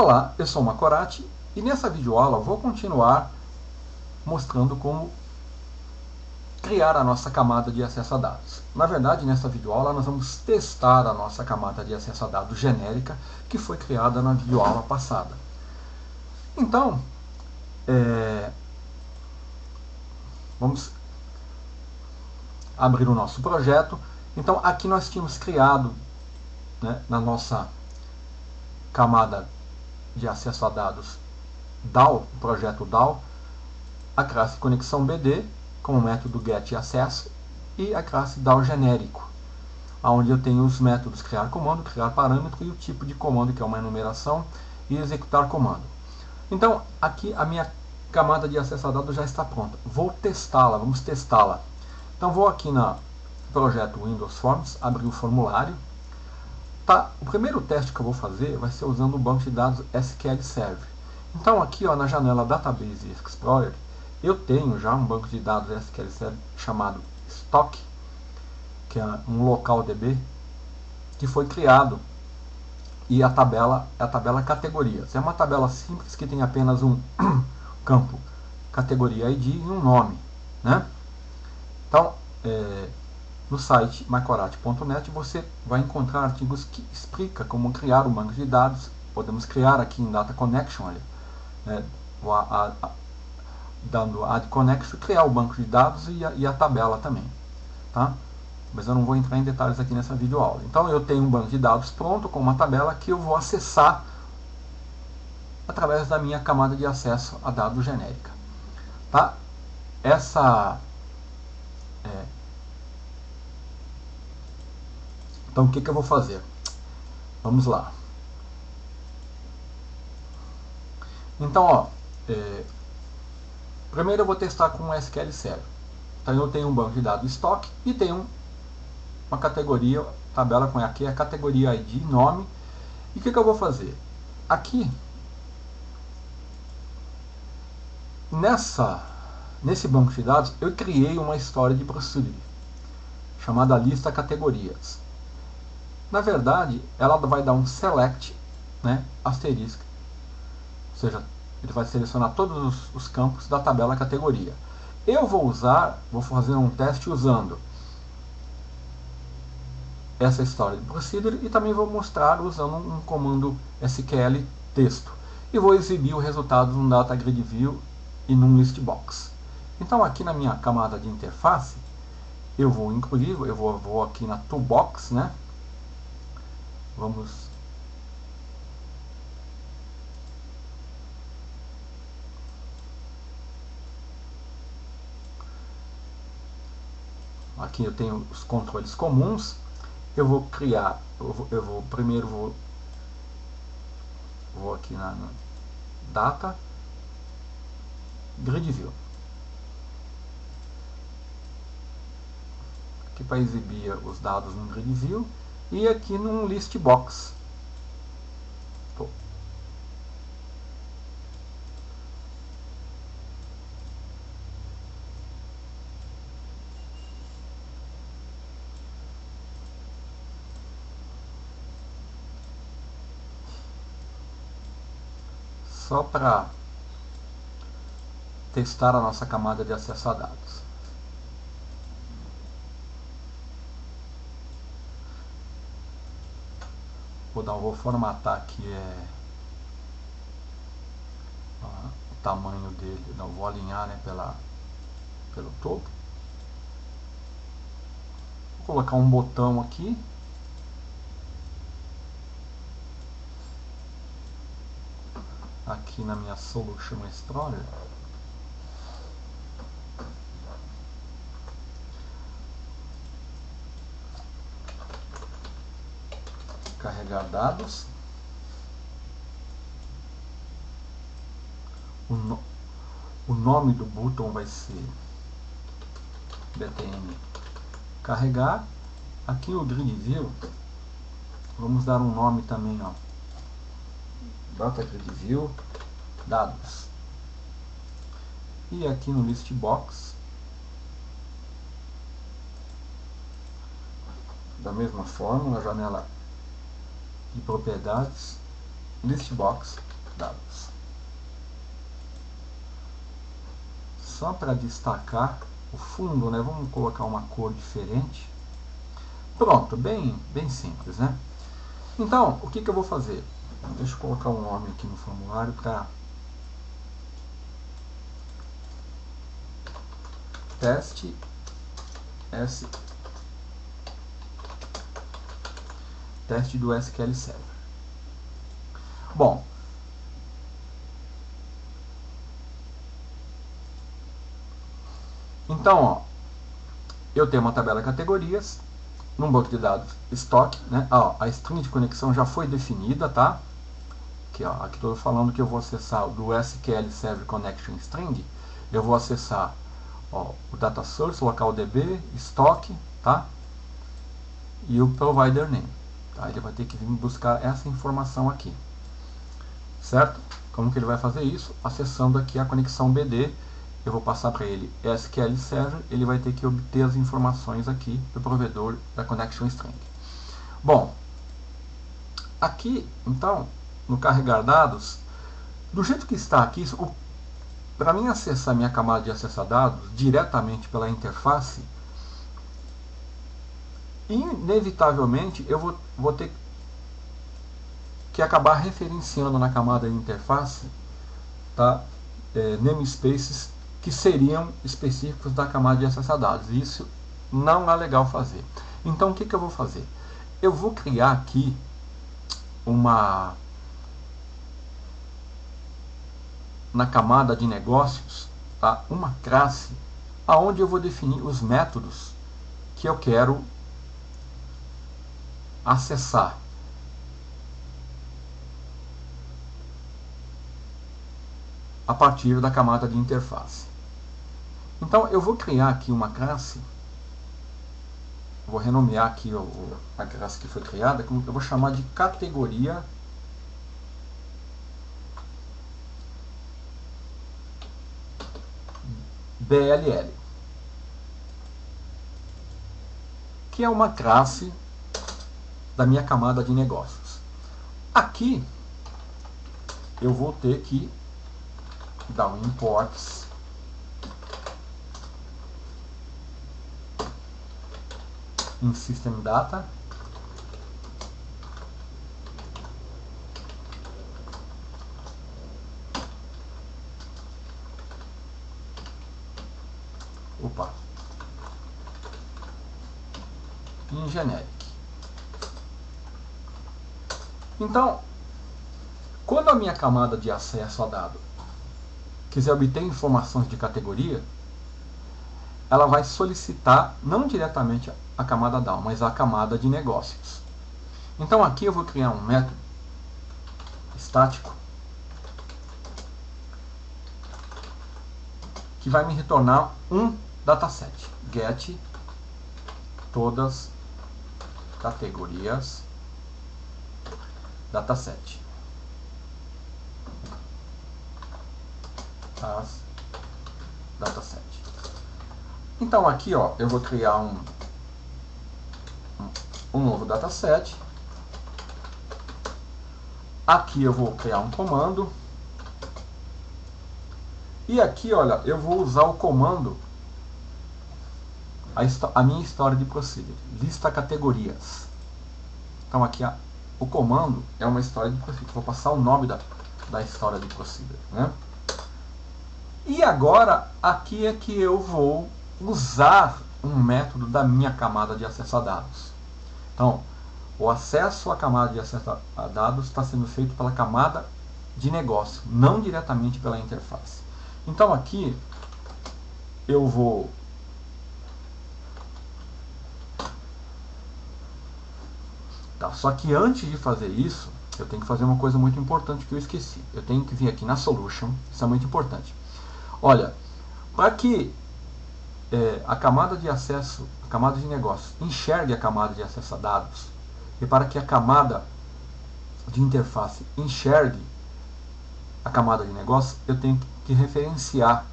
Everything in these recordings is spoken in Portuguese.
Olá, eu sou o Macorati e nessa videoaula vou continuar mostrando como criar a nossa camada de acesso a dados. Na verdade, nessa videoaula nós vamos testar a nossa camada de acesso a dados genérica que foi criada na videoaula passada. Então, vamos abrir o nosso projeto. Então, aqui nós tínhamos criado, né, na nossa camada de acesso a dados DAO, o projeto DAO, a classe conexão BD como método get e acesso e a classe DAO genérico, onde eu tenho os métodos criar comando, criar parâmetro e o tipo de comando, que é uma enumeração, e executar comando. Então, aqui a minha camada de acesso a dados já está pronta. Vou testá-la, vamos testá-la. Então, vou aqui no projeto Windows Forms, abrir o formulário. Tá, o primeiro teste que eu vou fazer vai ser usando o banco de dados SQL Server. Então, aqui ó, na janela Database Explorer, eu tenho já um banco de dados SQL Server chamado Stock, que é um local DB, que foi criado. E a tabela é a tabela categorias. É uma tabela simples que tem apenas um campo categoria ID e um nome, né? Então, no site macorati.net você vai encontrar artigos que explicam como criar um banco de dados. Podemos criar aqui em Data Connection, né? Dando Add Connection, criar o banco de dados e a tabela também, tá? Mas eu não vou entrar em detalhes aqui nessa videoaula. Então eu tenho um banco de dados pronto com uma tabela que eu vou acessar através da minha camada de acesso a dados genérica, tá? Então o que eu vou fazer? Vamos lá. Então, ó, primeiro eu vou testar com o SQL Server. Então eu tenho um banco de dados estoque e tenho uma categoria, tabela com aqui a categoria ID, nome. E o que eu vou fazer? Aqui, nesse banco de dados, eu criei uma história de procedure chamada lista categorias. Na verdade, ela vai dar um select, né, asterisco, ou seja, ele vai selecionar todos os campos da tabela categoria. Eu vou fazer um teste usando essa história de procedure e também vou mostrar usando um comando SQL texto. E vou exibir o resultado num Data Grid View e num List Box. Então aqui na minha camada de interface, eu vou incluir, eu vou aqui na Toolbox, né? Vamos aqui eu tenho os controles comuns. Eu vou criar, primeiro vou aqui na Data Grid View, aqui para exibir os dados no Grid View e aqui num List Box. Só para testar a nossa camada de acesso a dados. Vou formatar aqui o tamanho dele. Não vou alinhar, né, pelo topo. Vou colocar um botão aqui. Aqui na minha Solution Explorer. Carregar dados. O nome do botão vai ser btn carregar. Aqui o Grid View, vamos dar um nome também, ó, Data Grid View dados. E aqui no List Box, da mesma forma, na janela de propriedades, listbox dados. Só para destacar o fundo, né? Vamos colocar uma cor diferente. Pronto, bem simples, né? Então, o que eu vou fazer? Deixa eu colocar um nome aqui no formulário para teste do SQL Server. Bom, então, ó, eu tenho uma tabela de categorias, num banco de dados estoque, né? A string de conexão já foi definida, tá? Aqui estou falando que eu vou acessar do SQL Server Connection String, eu vou acessar o data source, local DB, estoque, tá? E o provider name. Tá? Ele vai ter que vir buscar essa informação aqui, certo? Como que ele vai fazer isso? Acessando aqui a conexão BD, eu vou passar para ele SQL Server, ele vai ter que obter as informações aqui do provedor da connection string. Bom, aqui, então, no carregar dados, do jeito que está aqui, para mim acessar minha camada de acessar dados diretamente pela interface, inevitavelmente eu vou ter que acabar referenciando na camada de interface, tá? Namespaces que seriam específicos da camada de acessar dados. Isso não é legal fazer. Então o que eu vou fazer? Eu vou criar aqui na camada de negócios, tá? Uma classe aonde eu vou definir os métodos que eu quero acessar. A partir da camada de interface. Então eu vou criar aqui uma classe, vou renomear aqui a classe que foi criada, eu vou chamar de categoria BLL, que é uma classe da minha camada de negócios. Aqui eu vou ter que dar um imports em system data em generic. Então, quando a minha camada de acesso a dado quiser obter informações de categoria, ela vai solicitar não diretamente a camada down, mas a camada de negócios. Então aqui eu vou criar um método estático que vai me retornar um dataset. Get todas categorias dataset. As dataset. Então aqui, ó, eu vou criar um novo dataset. Aqui eu vou criar um comando. E aqui, olha, eu vou usar o comando, a minha história de procedure, lista categorias. Então aqui o comando é uma história de procedure. Vou passar o nome da história de procedure, né? E agora, aqui é que eu vou usar um método da minha camada de acesso a dados. Então, o acesso à camada de acesso a dados está sendo feito pela camada de negócio, não diretamente pela interface. Então, aqui eu vou só que antes de fazer isso, eu tenho que fazer uma coisa muito importante que eu esqueci. Eu tenho que vir aqui na Solution, isso é muito importante. Olha, para que a camada de acesso, a camada de negócio, enxergue a camada de acesso a dados, e para que a camada de interface enxergue a camada de negócio, eu tenho que referenciar,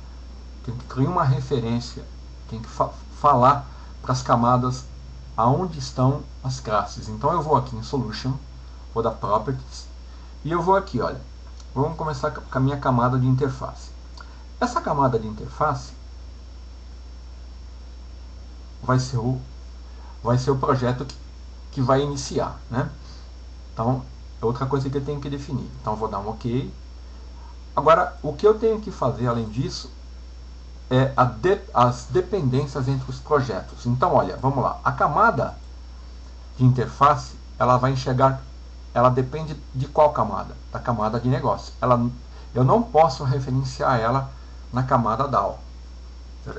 tenho que criar uma referência, tenho que falar para as camadas aonde estão as classes. Então eu vou aqui em Solution, vou dar Properties, E eu vou aqui, olha, vamos começar com a minha camada de interface. Essa camada de interface vai ser o projeto que vai iniciar, né? Então, é outra coisa que eu tenho que definir. Então, eu vou dar um OK. Agora, o que eu tenho que fazer, além disso, é as dependências entre os projetos. Então, olha, vamos lá. A camada de interface, ela vai enxergar, ela depende de qual camada? Da camada de negócio. Eu não posso referenciar ela na camada DAO.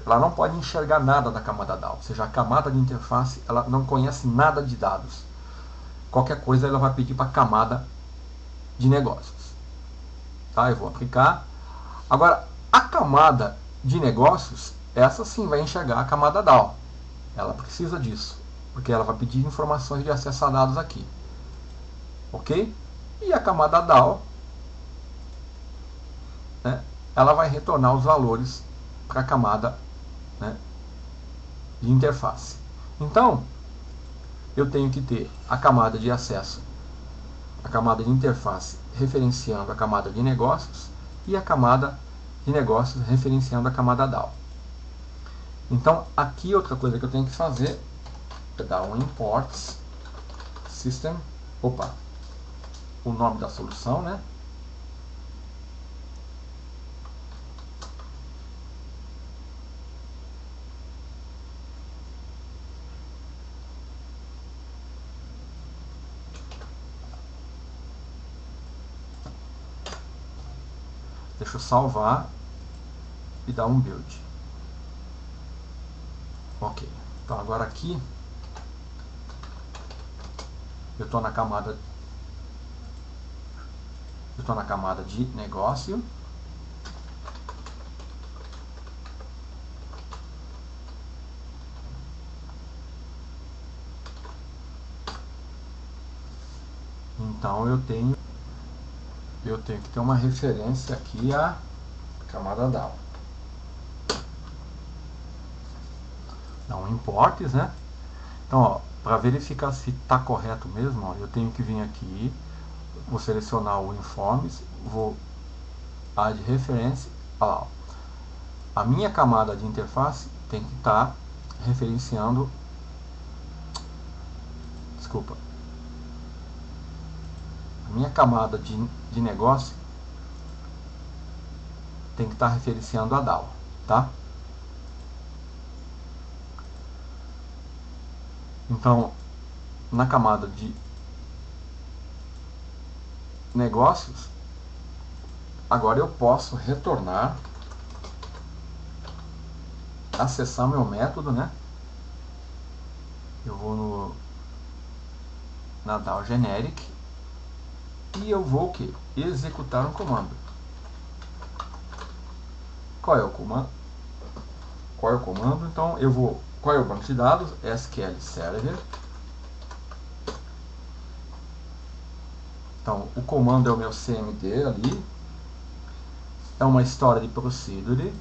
Ela não pode enxergar nada da camada DAO. Ou seja, a camada de interface, ela não conhece nada de dados. Qualquer coisa ela vai pedir para a camada de negócios. Tá? Eu vou aplicar. Agora, a camada de negócios, essa sim vai enxergar a camada DAO. Ela precisa disso, porque ela vai pedir informações de acesso a dados aqui. Ok? E a camada DAO, né, ela vai retornar os valores para a camada, né, de interface. Então, eu tenho que ter a camada de acesso, a camada de interface referenciando a camada de negócios e a camada de negócios referenciando a camada DAO. Então, aqui outra coisa que eu tenho que fazer é dar um imports system, o nome da solução, né? Deixa eu salvar e dar um build. Ok. Então agora aqui eu estou na camada de negócio. Então eu tenho que ter uma referência aqui à camada DAO. Dá um imports, né? Então, para verificar se está correto mesmo, ó, eu tenho que vir aqui, vou selecionar o informes, vou add reference, olha lá, ó. A minha camada de interface tem que estar referenciando, a minha camada de negócio tem que estar referenciando a DAO, tá? Então, na camada de negócios, agora eu posso retornar, acessar meu método, né? Eu vou na DAO generic e eu vou o quê? Executar um comando. Qual é o comando? Então eu vou, qual é o banco de dados? SQL Server. Então o comando é o meu CMD ali. É uma história de procedure.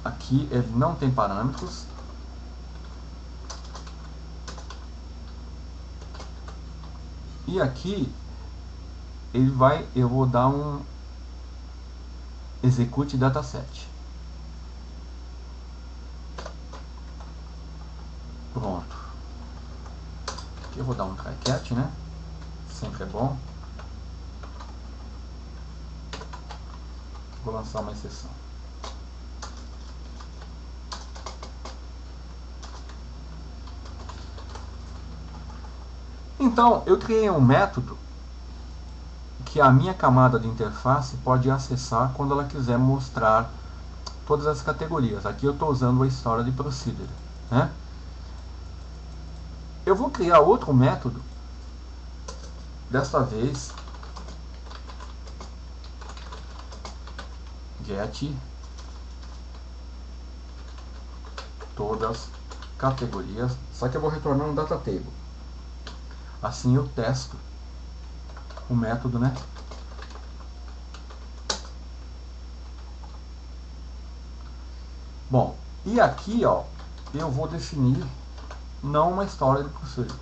Aqui ele não tem parâmetros. E aqui eu vou dar um execute dataset. Pronto. Aqui eu vou dar um try catch, né? Sempre é bom. Vou lançar uma exceção. Então, eu criei um método que a minha camada de interface pode acessar quando ela quiser mostrar todas as categorias. Aqui eu estou usando a história de procedure, né? Eu vou criar outro método, desta vez get todas categorias, só que eu vou retornar um data table. Assim eu testo o método, né? Bom, e aqui, ó, eu vou definir não uma história de procedure,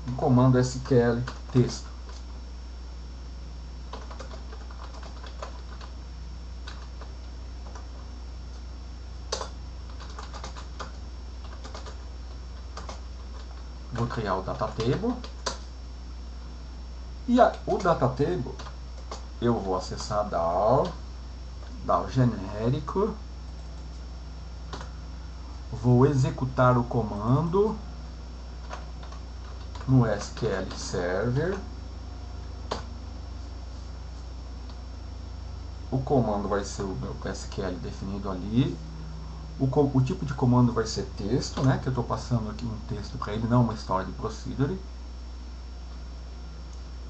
um comando SQL texto. Vou criar o data table. E o data table eu vou acessar DAO genérico. Vou executar o comando no SQL Server. O comando vai ser o meu SQL definido ali. O tipo de comando vai ser texto, né? Que eu estou passando aqui um texto para ele, não uma história de procedure.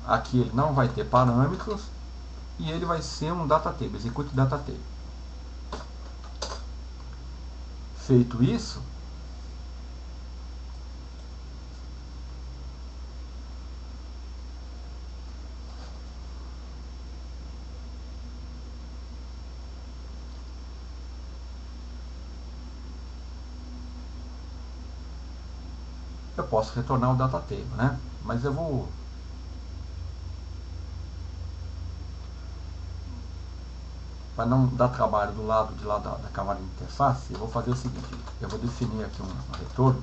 Aqui ele não vai ter parâmetros e ele vai ser um data table, execute data table. Feito isso, eu posso retornar o data table, né? Mas eu vou para não dar trabalho do lado de lá da camada de interface, eu vou fazer o seguinte: eu vou definir aqui um retorno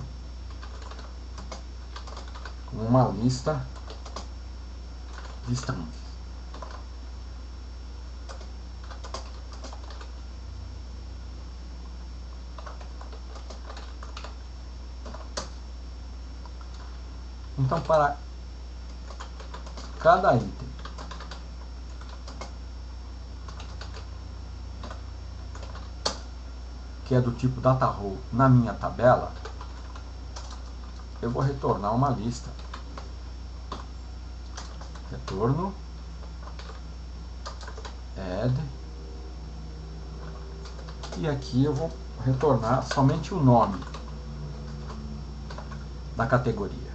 com uma lista de strings. Então, para cada item que é do tipo data row na minha tabela, eu vou retornar uma lista. Retorno add, e aqui eu vou retornar somente o nome da categoria.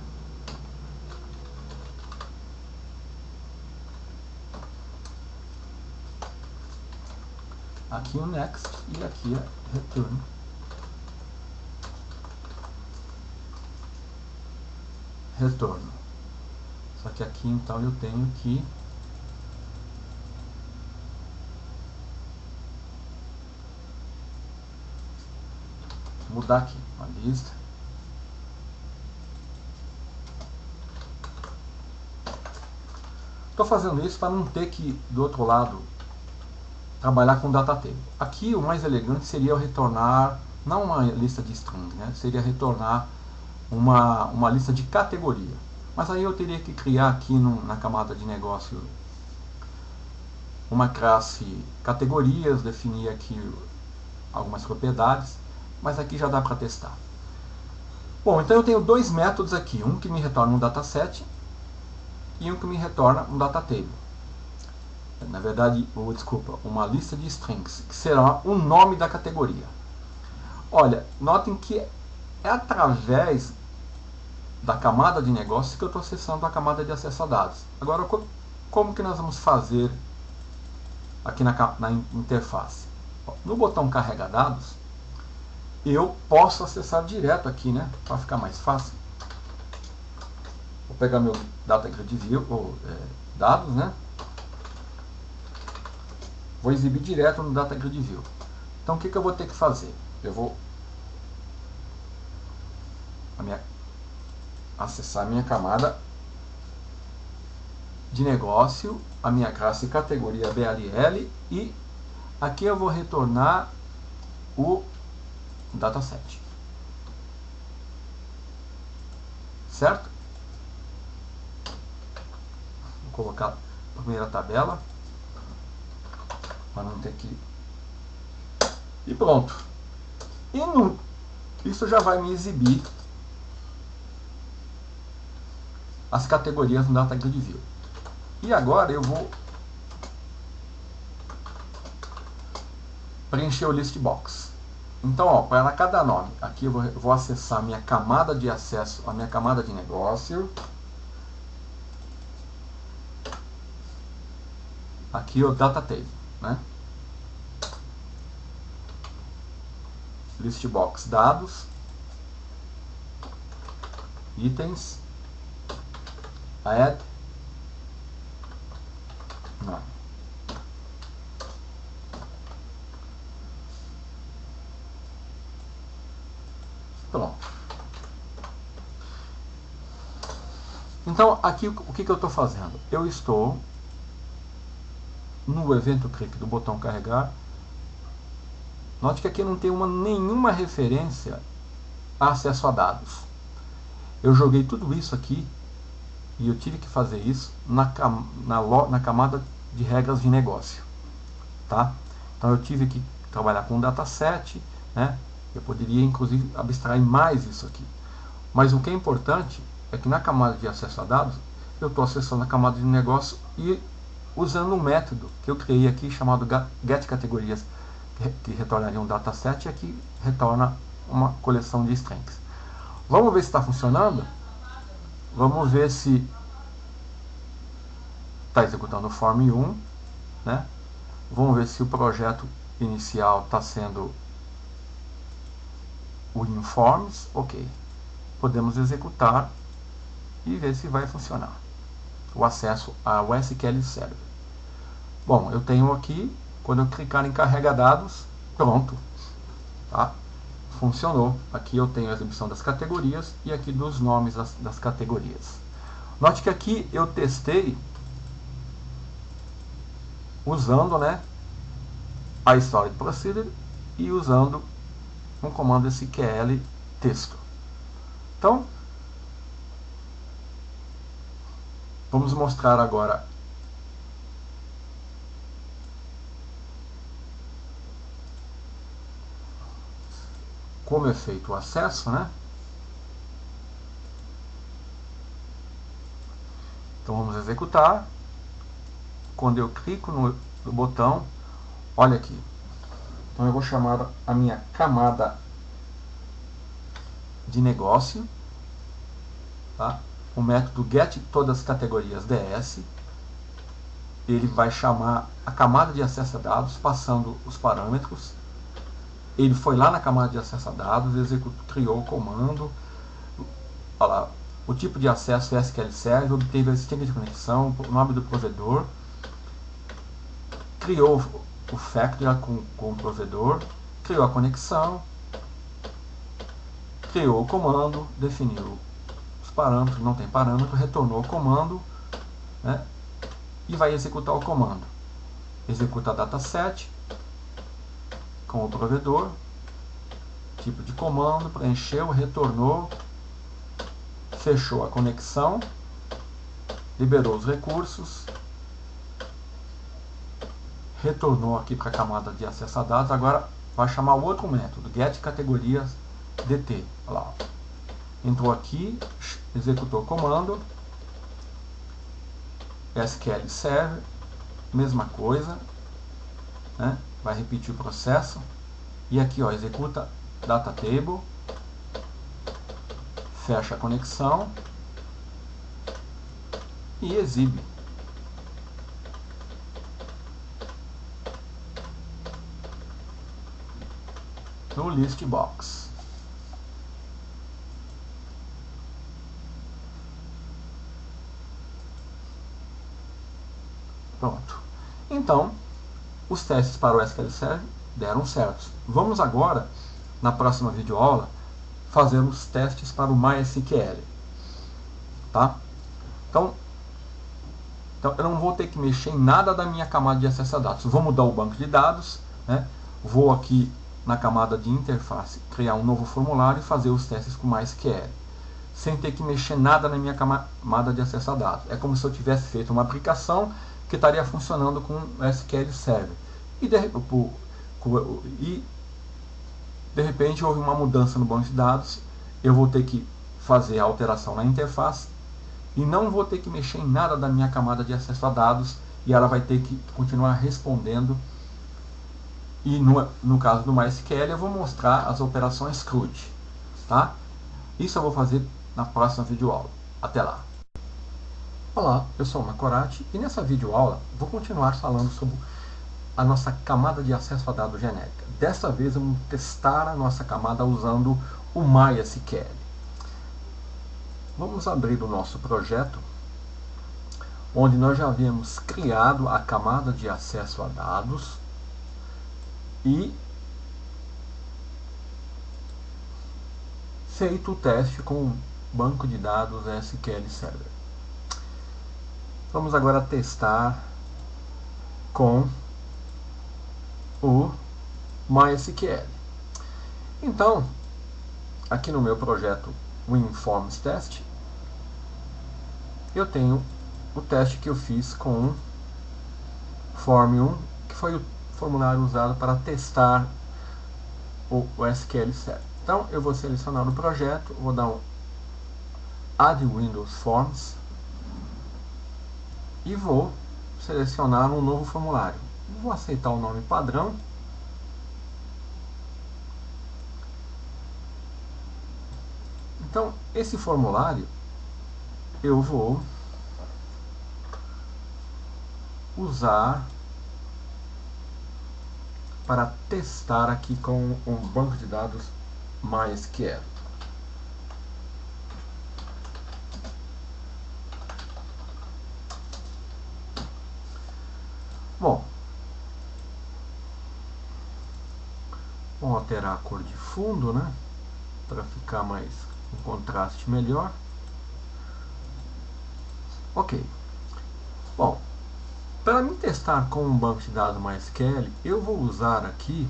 Aqui o next e aqui é return. Retorno. Só que aqui então eu tenho que mudar aqui uma lista. Estou fazendo isso para não ter que do outro lado trabalhar com data table. Aqui o mais elegante seria eu retornar não uma lista de strings, né? Seria retornar uma lista de categoria. Mas aí eu teria que criar aqui na camada de negócio uma classe categorias, definir aqui algumas propriedades, mas aqui já dá para testar. Bom, então eu tenho dois métodos aqui, um que me retorna um dataset e um que me retorna um data table. Na verdade, desculpa, uma lista de strings, que será o nome da categoria. Olha, notem que é através da camada de negócio que eu estou acessando a camada de acesso a dados. Agora, como que nós vamos fazer aqui na interface? No botão carrega dados, eu posso acessar direto aqui, né? Para ficar mais fácil. Vou pegar meu data grid view, ou dados, né? Vou exibir direto no data grid view. Então o que eu vou ter que fazer? Eu vou acessar a minha camada de negócio, a minha classe categoria BLL, e aqui eu vou retornar o dataset. Certo? Vou colocar a primeira tabela para não ter que... E pronto. Isso já vai me exibir as categorias no Data Grid View. E agora eu vou preencher o list box. Então, ó, para cada nome, aqui eu vou acessar a minha camada de acesso, a minha camada de negócio. Aqui o Data Table, né? List box dados, itens, add nome. Pronto. Então, aqui o que eu estou fazendo? Eu estou no evento clique do botão carregar. Note que aqui não tem nenhuma referência a acesso a dados. Eu joguei tudo isso aqui e eu tive que fazer isso na camada de regras de negócio. Tá? Então eu tive que trabalhar com um dataset, né? Eu poderia inclusive abstrair mais isso aqui. Mas o que é importante é que na camada de acesso a dados, eu estou acessando a camada de negócio e usando um método que eu criei aqui chamado getCategorias, que retornaria um dataset e aqui retorna uma coleção de strings. Vamos ver se está funcionando? Vamos ver se está executando o form 1, né? Vamos ver se o projeto inicial está sendo o informs. Ok. Podemos executar e ver se vai funcionar o acesso ao SQL Server. Bom, eu tenho aqui, quando eu clicar em carrega dados, pronto, tá? Funcionou. Aqui eu tenho a exibição das categorias e aqui dos nomes das categorias. Note que aqui eu testei usando, né, a storage procedure e usando um comando SQL texto. Então, vamos mostrar agora como é feito o acesso, né? Então vamos executar. Quando eu clico no botão, olha aqui. Então eu vou chamar a minha camada de negócio, tá? O método get todas as categorias DS. Ele vai chamar a camada de acesso a dados, passando os parâmetros. Ele foi lá na camada de acesso a dados, criou o comando, olha lá, o tipo de acesso é SQL Server, obteve a string de conexão, o nome do provedor, criou o factory com o provedor, criou a conexão, criou o comando, definiu os parâmetros, não tem parâmetro, retornou o comando, né, e vai executar o comando. Executa a dataset com o provedor, tipo de comando, preencheu, retornou, fechou a conexão, liberou os recursos, retornou aqui para a camada de acesso a dados. Agora vai chamar o outro método, getCategorias DT. Olha lá. Entrou aqui, executou o comando, SQL Server, mesma coisa, né? Vai repetir o processo. E aqui, ó, executa data table, fecha a conexão e exibe. No list box. Pronto. Então, os testes para o SQL Server deram certos. Vamos agora, na próxima videoaula, fazer os testes para o MySQL. Tá? Então, eu não vou ter que mexer em nada da minha camada de acesso a dados. Vou mudar o banco de dados, né? Vou aqui na camada de interface criar um novo formulário e fazer os testes com MySQL, sem ter que mexer nada na minha camada de acesso a dados. É como se eu tivesse feito uma aplicação que estaria funcionando com o SQL Server. E de repente houve uma mudança no banco de dados, eu vou ter que fazer a alteração na interface e não vou ter que mexer em nada da minha camada de acesso a dados e ela vai ter que continuar respondendo. E no caso do MySQL eu vou mostrar as operações CRUD, tá? Isso eu vou fazer na próxima videoaula. Até lá! Olá, eu sou o Macorati e nessa videoaula vou continuar falando sobre a nossa camada de acesso a dados genérica. Dessa vez vamos testar a nossa camada usando o MySQL. Vamos abrir o nosso projeto onde nós já havíamos criado a camada de acesso a dados e feito o teste com o banco de dados SQL Server. Vamos agora testar com o MySQL. Então, aqui no meu projeto WinForms Test, eu tenho o teste que eu fiz com o Form 1, que foi o formulário usado para testar o SQL Server. Então, eu vou selecionar o projeto, vou dar um Add Windows Forms e vou selecionar um novo formulário. Vou aceitar o nome padrão. Então, esse formulário eu vou usar para testar aqui com um banco de dados MySQL. Bom, vamos alterar a cor de fundo, né, para ficar mais um contraste melhor. Ok. Bom, para me testar com um banco de dados MySQL, eu vou usar aqui,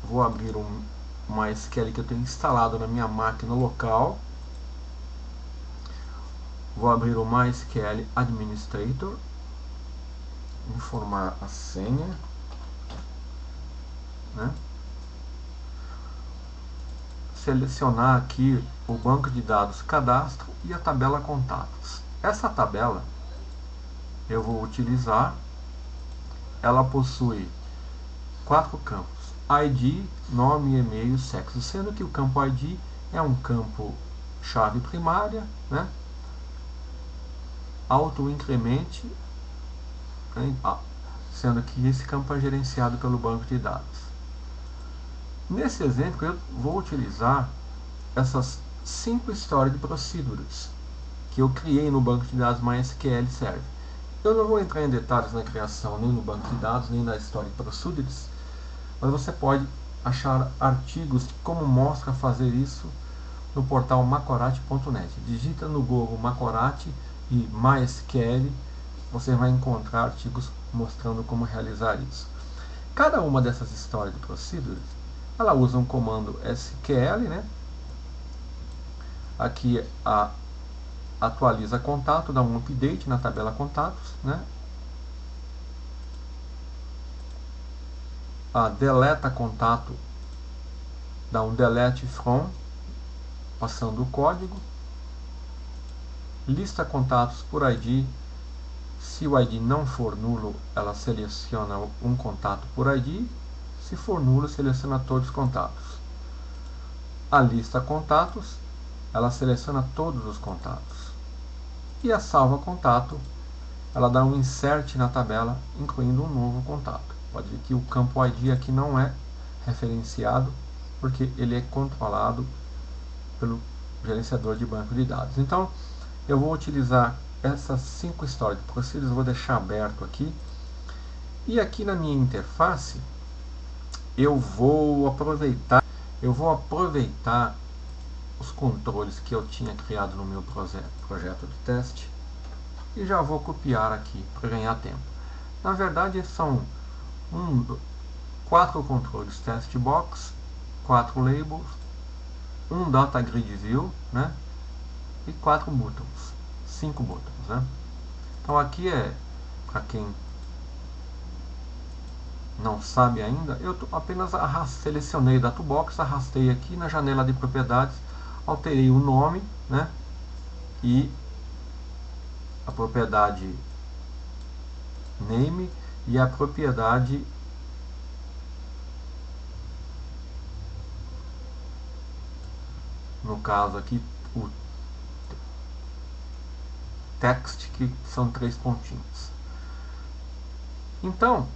vou abrir um MySQL que eu tenho instalado na minha máquina local. Vou abrir o MySQL Administrator, informar a senha, né? Selecionar aqui o banco de dados cadastro e a tabela contatos. Essa tabela eu vou utilizar, ela possui 4 campos: ID, nome, e-mail, sexo, sendo que o campo ID é um campo chave primária, né? Auto-incremente, né? Sendo que esse campo é gerenciado pelo banco de dados. Nesse exemplo eu vou utilizar essas 5 storage procedures que eu criei no banco de dados MySQL Server. Eu não vou entrar em detalhes na criação nem no banco de dados, nem na storage procedures, mas você pode achar artigos como mostra fazer isso no portal macorati.net. Digita no Google Macorati e MySQL, você vai encontrar artigos mostrando como realizar isso. Cada uma dessas storage procedures, ela usa um comando SQL, né? Aqui atualiza contato, dá um update na tabela contatos, né? A deleta contato, dá um delete from, passando o código. Lista contatos por ID, se o ID não for nulo, ela seleciona um contato por ID, se for nulo, seleciona todos os contatos. A lista contatos, ela seleciona todos os contatos. E a salva contato, ela dá um insert na tabela, incluindo um novo contato. Pode ver que o campo ID aqui não é referenciado, porque ele é controlado pelo gerenciador de banco de dados. Então, eu vou utilizar essas 5 storage procedures, vou deixar aberto aqui. E aqui na minha interface, eu vou aproveitar os controles que eu tinha criado no meu projeto de teste e já vou copiar aqui para ganhar tempo. Na verdade são 4 controles test box, 4 labels, um data grid view, né, e 4 buttons, 5 buttons, né. Então aqui é para quem não sabe ainda, eu apenas selecionei o DataBox, arrastei aqui na janela de propriedades, alterei o nome, né, e a propriedade name e a propriedade no caso aqui o text, que são 3 pontinhos. Então,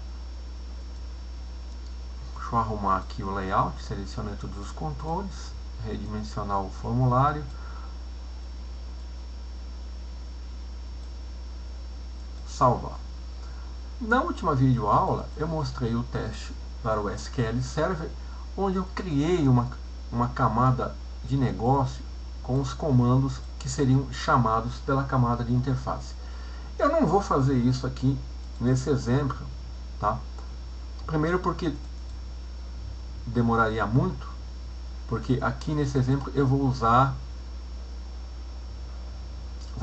deixa eu arrumar aqui o layout, selecionei todos os controles, redimensionar o formulário. salvar. Na última videoaula eu mostrei o teste para o SQL Server, onde eu criei uma camada de negócio com os comandos que seriam chamados pela camada de interface. Eu não vou fazer isso aqui nesse exemplo, tá? Primeiro porque demoraria muito, porque aqui nesse exemplo eu vou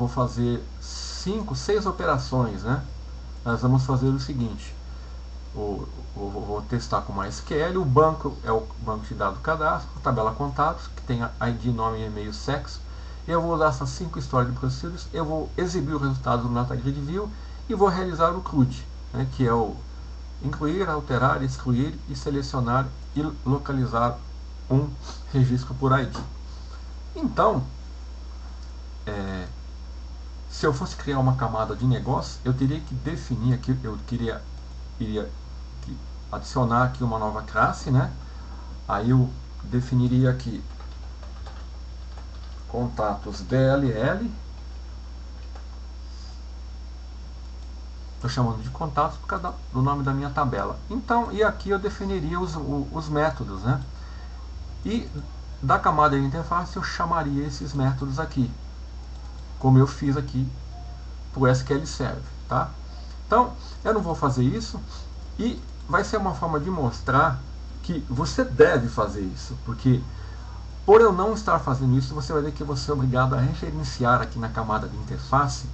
fazer 5, 6 operações, né? Nós vamos fazer o seguinte: vou testar com MySQL, o banco é o banco de dados cadastro, a tabela contatos, que tem ID, nome, e-mail, sexo. Eu vou usar essas 5 histórias de procedures, eu vou exibir o resultado no DataGrid View e vou realizar o CRUD, né, que é o incluir, alterar, excluir e selecionar e localizar um registro por ID. Então, se eu fosse criar uma camada de negócio, eu teria que definir aqui, iria adicionar aqui uma nova classe, né? Aí eu definiria aqui contatos DLL. Estou chamando de contatos por causa do nome da minha tabela. Então, e aqui eu definiria os métodos, né? E da camada de interface eu chamaria esses métodos aqui, como eu fiz aqui para o SQL Server, tá? Então, eu não vou fazer isso, e vai ser uma forma de mostrar que você deve fazer isso, porque por eu não estar fazendo isso, você vai ver que você é obrigado a referenciar aqui na camada de interface,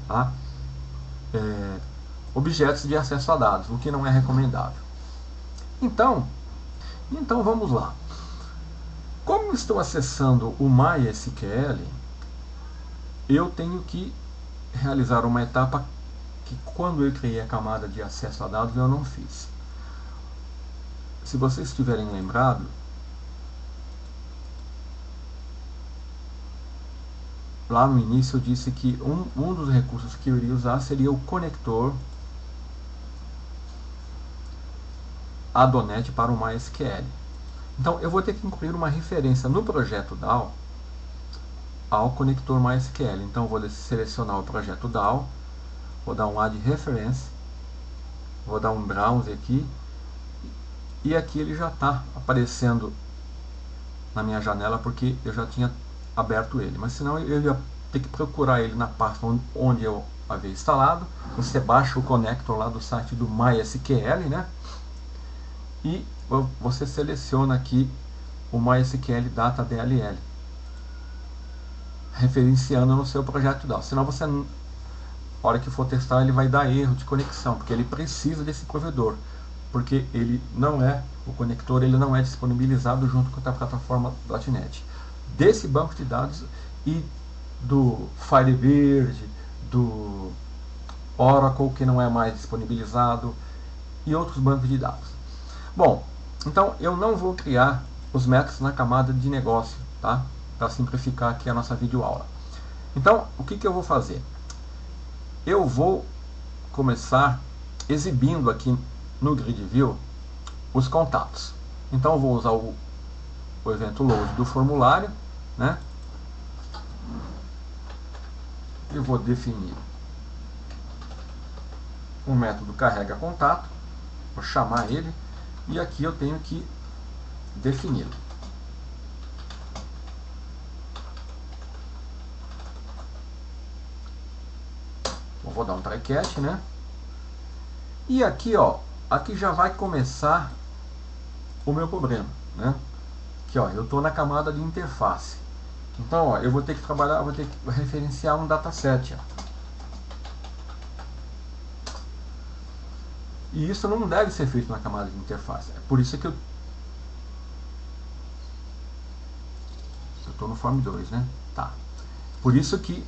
tá? Objetos de acesso a dados, o que não é recomendável. Então vamos lá. Como eu estou acessando o MySQL, eu tenho que realizar uma etapa que, quando eu criei a camada de acesso a dados, eu não fiz. Se vocês estiverem lembrados, lá no início eu disse que um dos recursos que eu iria usar seria o conector Adonet para o MySQL. Então eu vou ter que incluir uma referência no projeto DAO ao conector MySQL. Então eu vou selecionar o projeto DAO, vou dar um add reference, vou dar um browse aqui, e aqui ele já está aparecendo na minha janela porque eu já tinha aberto ele, mas senão eu ia ter que procurar ele na pasta onde eu havia instalado. Você baixa o connector lá do site do MySQL, né? E você seleciona aqui o MySQL Data DLL, referenciando no seu projeto DAO. Senão você, na hora que for testar, ele vai dar erro de conexão, porque ele precisa desse provedor, porque ele não é, o conector ele não é disponibilizado junto com a plataforma .NET. Desse banco de dados e do Firebird, do Oracle, que não é mais disponibilizado, e outros bancos de dados. Bom, então eu não vou criar os métodos na camada de negócio, tá? Para simplificar aqui a nossa videoaula. Então, o que eu vou fazer? Eu vou começar exibindo aqui no Grid View os contatos. Então eu vou usar o evento load do formulário, né? Eu vou definir um método carrega contato, vou chamar ele, e aqui eu tenho que defini-lo. Eu vou dar um try catch, né? E aqui, ó, aqui já vai começar o meu problema, né? Aqui, ó, eu estou na camada de interface. Então, ó, eu vou ter que trabalhar, vou ter que referenciar um dataset, ó. E isso não deve ser feito na camada de interface. É por isso que eu estou no Form 2, né? Tá. Por isso que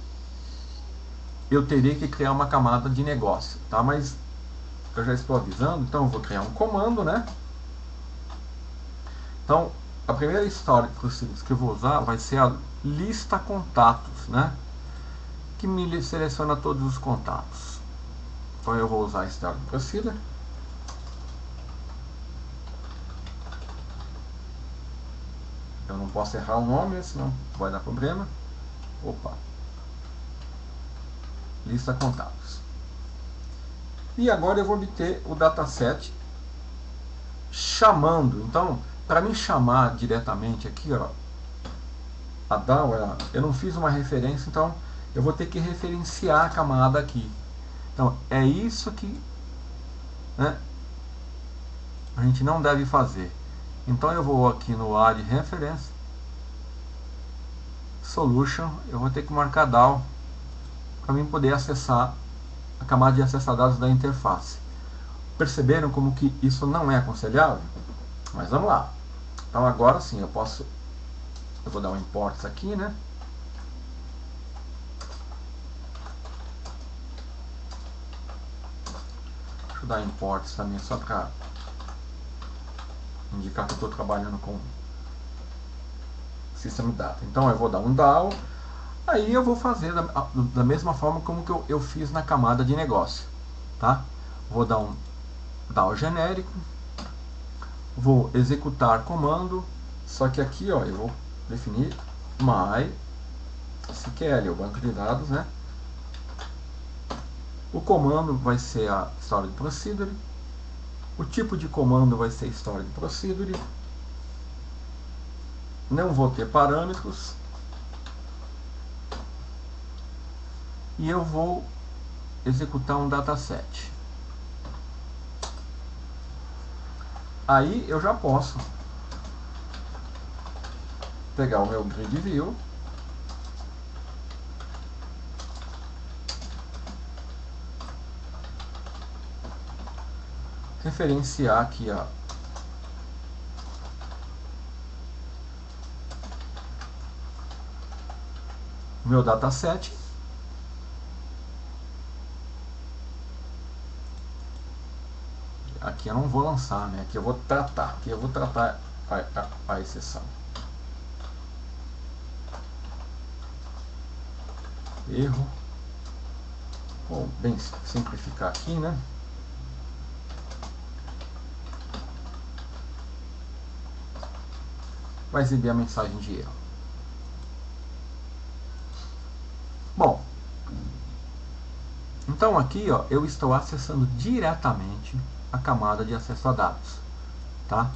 eu teria que criar uma camada de negócio, tá? Mas eu já estou avisando, então eu vou criar um comando, né? Então, a primeira história que eu vou usar vai ser a lista contatos, né? Que me seleciona todos os contatos. Então eu vou usar start procedure. Eu não posso errar o nome, senão vai dar problema. Opa. Lista contatos. E agora eu vou obter o dataset chamando. Então, para me chamar diretamente aqui, ó, a DAO, eu não fiz uma referência, então eu vou ter que referenciar a camada aqui. Então, é isso que, né, a gente não deve fazer. Então, eu vou aqui no Add Reference, Solution, eu vou ter que marcar DAO para mim poder acessar a camada de acessar dados da interface. Perceberam como que isso não é aconselhável? Mas vamos lá. Então agora sim eu vou dar um imports aqui, né? Deixa eu dar imports também só para indicar que eu estou trabalhando com System Data. Então eu vou dar um DAO. Aí eu vou fazer da mesma forma como que eu fiz na camada de negócio, tá? Vou dar um DAO genérico, vou executar comando, só que aqui, ó, eu vou definir MySQL, o banco de dados, né? O comando vai ser a Stored Procedure, o tipo de comando vai ser Stored Procedure, não vou ter parâmetros, e eu vou executar um dataset. Aí eu já posso pegar o meu grid view, referenciar aqui o meu dataset. Aqui eu não vou lançar, né? Aqui eu vou tratar. Aqui eu vou tratar a exceção. Erro. Vou bem simplificar aqui, né? Vai exibir a mensagem de erro. Bom, então aqui, ó, eu estou acessando diretamente a camada de acesso a dados, tá?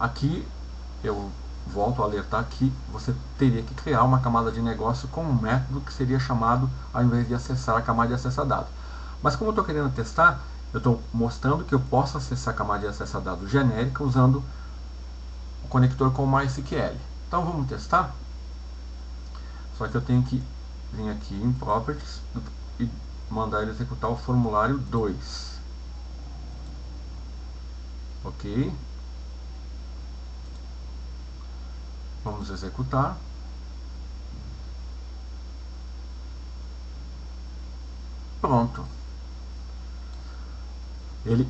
Aqui eu volto a alertar que você teria que criar uma camada de negócio com um método que seria chamado, ao invés de acessar a camada de acesso a dados. Mas como eu estou querendo testar, eu estou mostrando que eu posso acessar a camada de acesso a dados genérica usando o conector com MySQL. Então vamos testar? Só que eu tenho que vir aqui em Properties e mandar ele executar o formulário 2. Ok. Vamos executar. Pronto. Ele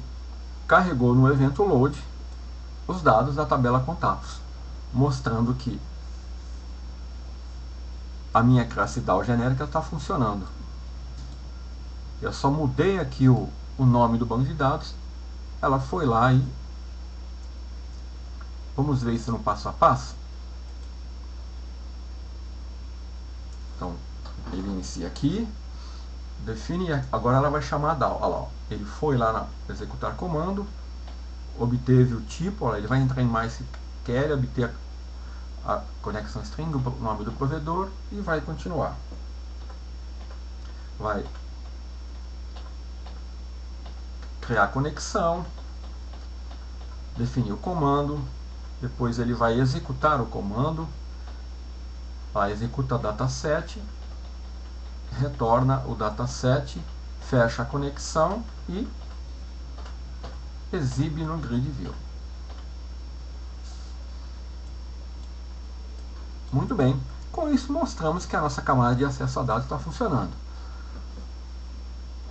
carregou no evento load os dados da tabela contatos, mostrando que a minha classe DAO genérica está funcionando. Eu só mudei aqui o nome do banco de dados. Ela foi lá e vamos ver isso no passo a passo. Então, ele inicia aqui, define, agora ela vai chamar a DAO. Olha lá, ó. Ele foi lá na executar comando, obteve o tipo, olha, ele vai entrar em MySQL, obter a conexão string, o nome do provedor e vai continuar. Vai criar a conexão, definir o comando, depois ele vai executar o comando, vai executar o dataset, retorna o dataset, fecha a conexão e exibe no grid view. Muito bem, com isso mostramos que a nossa camada de acesso a dados está funcionando.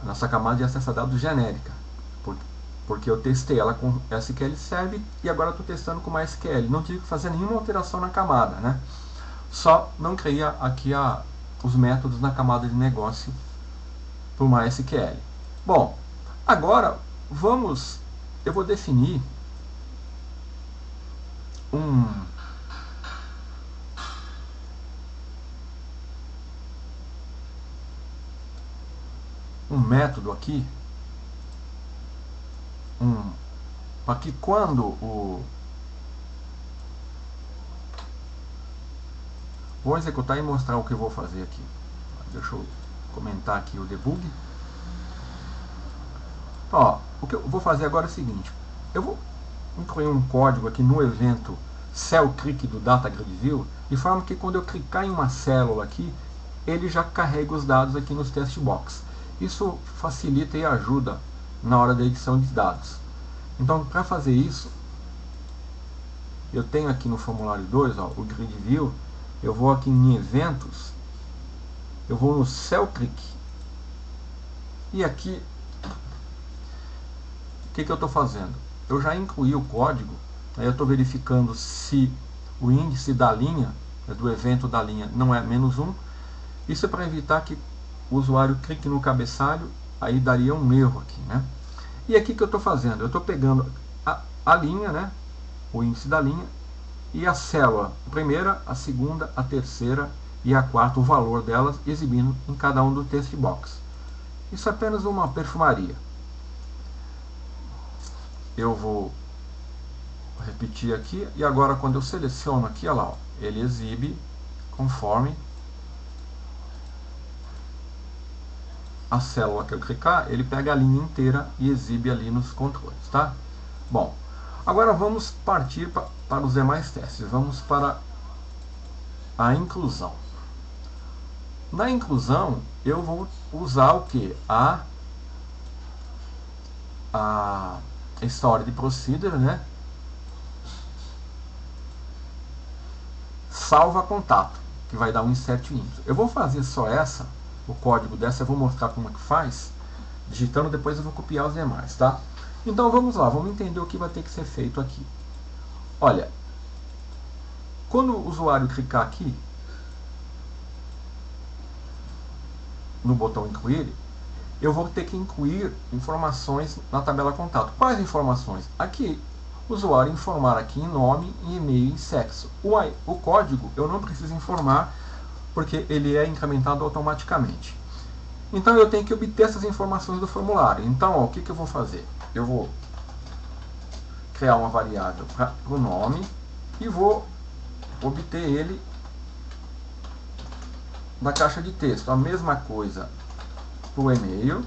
A nossa camada de acesso a dados genérica, porque eu testei ela com SQL Server e agora estou testando com MySQL. Não tive que fazer nenhuma alteração na camada, né? Só não criei aqui os métodos na camada de negócio por MySQL. Bom, agora eu vou definir um método aqui, para que quando vou executar e mostrar o que eu vou fazer aqui. Deixa eu comentar aqui o debug. Ó, o que eu vou fazer agora é o seguinte: eu vou incluir um código aqui no evento cellClick do Data Grid View, de forma que quando eu clicar em uma célula aqui, ele já carrega os dados aqui nos test box. Isso facilita e ajuda na hora da edição de dados. Então, para fazer isso, eu tenho aqui no formulário 2, ó, o Grid View. Eu vou aqui em eventos, eu vou no cellClick, e aqui o que eu estou fazendo? Eu já incluí o código, aí eu estou verificando se o índice da linha, do evento da linha, não é -1. Isso é para evitar que o usuário clique no cabeçalho, aí daria um erro aqui, né? E aqui que eu estou fazendo? Eu estou pegando a linha, né? O índice da linha, e a célula, a primeira, a segunda, a terceira e a quarta, o valor delas, exibindo em cada um do test box. Isso é apenas uma perfumaria. Eu vou repetir aqui, e agora quando eu seleciono aqui, olha lá, ó, ele exibe conforme a célula que eu clicar, ele pega a linha inteira e exibe ali nos controles, tá? Bom, agora vamos partir para os demais testes. Vamos para a inclusão. Na inclusão, eu vou usar o que? A Stored Procedure, né? Salva contato, que vai dar um insert int. Eu vou fazer só o código dessa, eu vou mostrar como é que faz, digitando, depois eu vou copiar os demais, tá? Então vamos lá, vamos entender o que vai ter que ser feito aqui. Olha, quando o usuário clicar aqui no botão incluir, eu vou ter que incluir informações na tabela contato. Quais informações? Aqui, o usuário informar aqui em nome, em e-mail e sexo. O código eu não preciso informar, porque ele é incrementado automaticamente. Então eu tenho que obter essas informações do formulário. Então, ó, o que eu vou fazer? Eu vou criar uma variável para o nome e vou obter ele da caixa de texto. A mesma coisa para o e-mail.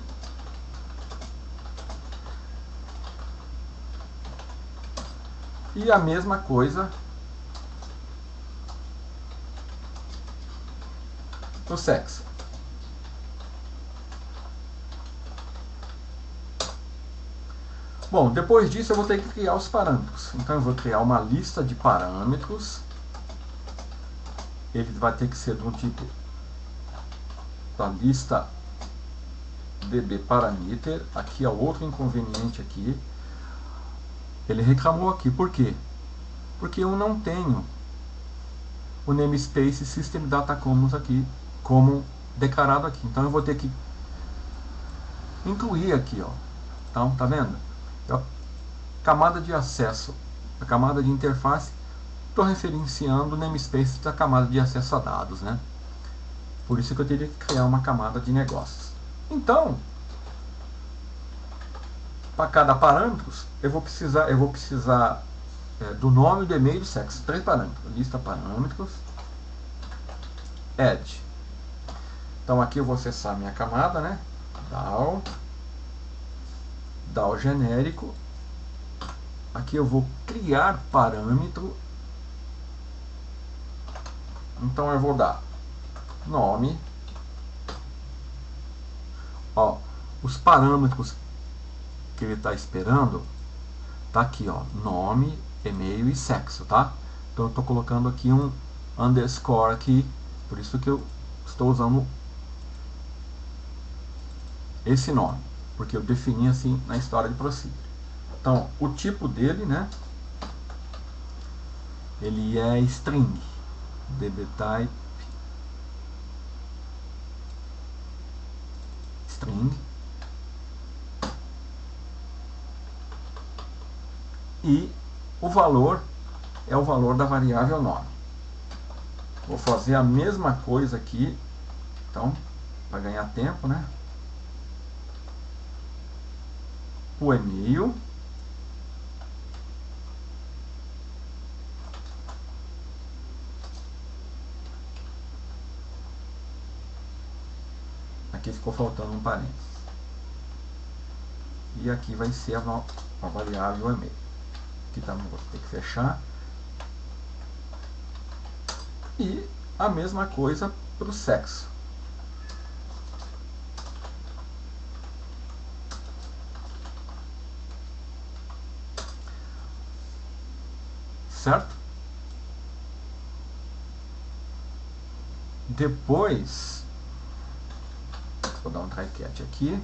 E a mesma coisa para o sexo. Bom, depois disso eu vou ter que criar os parâmetros. Então eu vou criar uma lista de parâmetros. Ele vai ter que ser do tipo da lista dbParameter. Aqui é o outro inconveniente aqui. Ele reclamou aqui. Por quê? Porque eu não tenho o namespace System Data Commons aqui como declarado aqui. Então eu vou ter que incluir aqui, ó. Então, tá vendo? Camada de acesso, a camada de interface, estou referenciando o namespace da camada de acesso a dados, né? Por isso que eu teria que criar uma camada de negócios. Então, para cada parâmetro, eu vou precisar do nome, do e-mail e do sexo. 3 parâmetros. Lista parâmetros, add. Então aqui eu vou acessar a minha camada, né? DAO genérico. Aqui eu vou criar parâmetro. Então eu vou dar nome. Ó, os parâmetros que ele está esperando tá aqui, ó, nome, e-mail e sexo, tá? Então eu estou colocando aqui um underscore aqui, por isso que eu estou usando esse nome, porque eu defini assim na história de procedure. Então, o tipo dele, né? Ele é string, dbType string, e o valor é o valor da variável nome. Vou fazer a mesma coisa aqui, então, para ganhar tempo, né? o e-mail, aqui ficou faltando um parênteses, e aqui vai ser a variável e-mail. Aqui também vou ter que fechar, e a mesma coisa para o sexo. Certo? Depois, vou dar um try catch aqui. Eu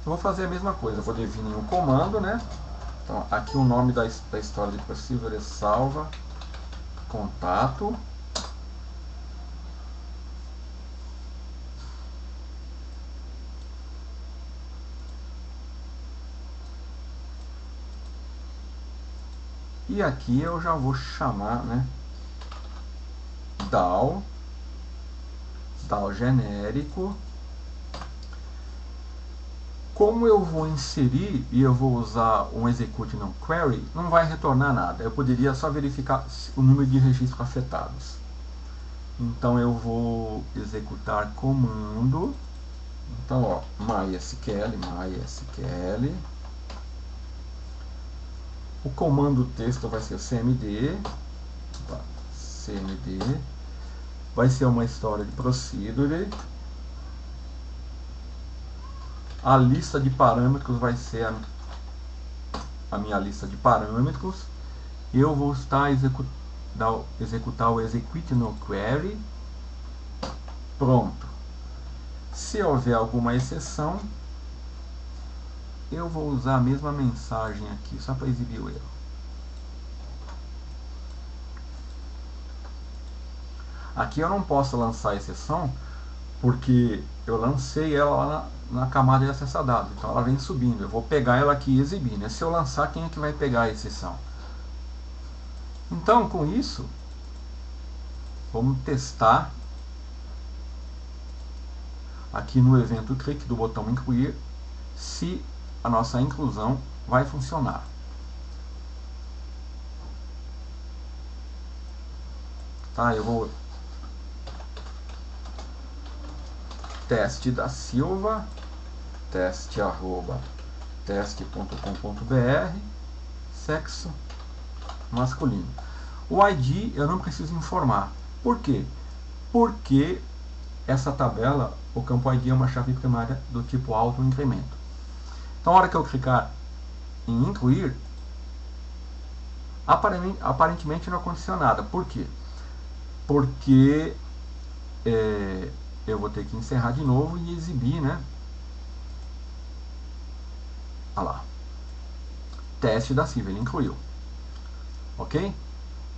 vou fazer a mesma coisa, eu vou definir um comando, né? Então, aqui o nome da história de procedure é salva contato. E aqui eu já vou chamar, né, DAO genérico. Como eu vou inserir e eu vou usar um execute não query, não vai retornar nada. Eu poderia só verificar o número de registros afetados. Então eu vou executar comando. Então, ó, MySQL. O comando texto vai ser o cmd. Vai ser uma história de procedure. A lista de parâmetros vai ser a minha lista de parâmetros. Eu vou estar executar o execute no query. Pronto. Se houver alguma exceção, eu vou usar a mesma mensagem aqui, só para exibir o erro. Aqui eu não posso lançar a exceção, porque eu lancei ela lá na camada de acesso a dados. Então ela vem subindo. Eu vou pegar ela aqui e exibir, né? Se eu lançar, quem é que vai pegar a exceção? Então, com isso, vamos testar aqui no evento click do botão incluir, se a nossa inclusão vai funcionar. Tá, eu vou teste da Silva, teste.com.br, sexo masculino. O ID eu não preciso informar. Por quê? Porque essa tabela, o campo ID é uma chave primária do tipo auto-incremento. Então, na hora que eu clicar em incluir, aparentemente não aconteceu nada. Por quê? Porque eu vou ter que encerrar de novo e exibir, né? Olha lá. Teste da Silva, ele incluiu. Ok?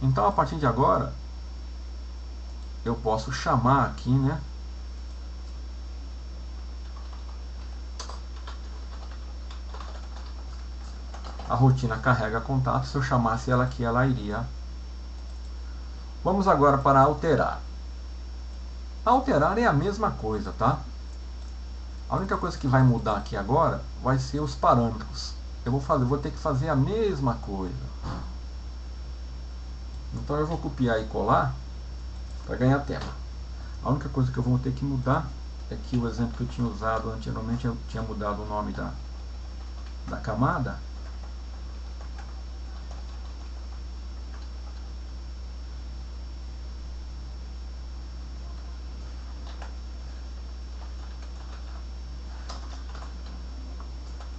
Então, a partir de agora, eu posso chamar aqui, né? A rotina carrega contato. Se eu chamasse ela aqui, ela iria. Vamos agora para alterar. Alterar é a mesma coisa, tá? A única coisa que vai mudar aqui agora vai ser os parâmetros. Eu vou ter que fazer a mesma coisa. Então eu vou copiar e colar para ganhar tempo. A única coisa que eu vou ter que mudar é que o exemplo que eu tinha usado anteriormente, eu tinha mudado o nome da camada.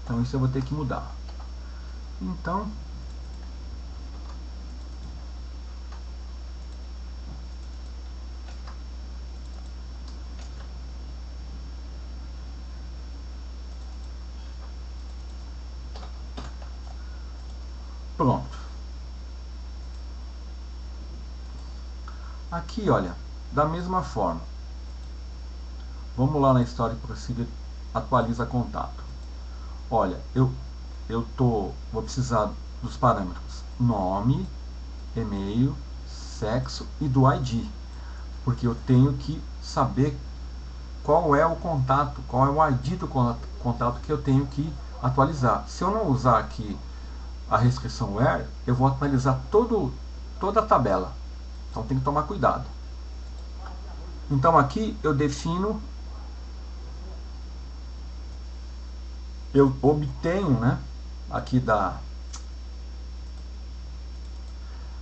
Então isso eu vou ter que mudar. Então, pronto. Aqui, olha, da mesma forma. Vamos lá na história procedure, atualiza contato. Olha, vou precisar dos parâmetros nome, e-mail, sexo e do ID, porque eu tenho que saber qual é o contato, qual é o ID do contato que eu tenho que atualizar. Se eu não usar aqui a restrição where, eu vou atualizar toda a tabela. Então tem que tomar cuidado. Então aqui eu defino, eu obtenho, né, aqui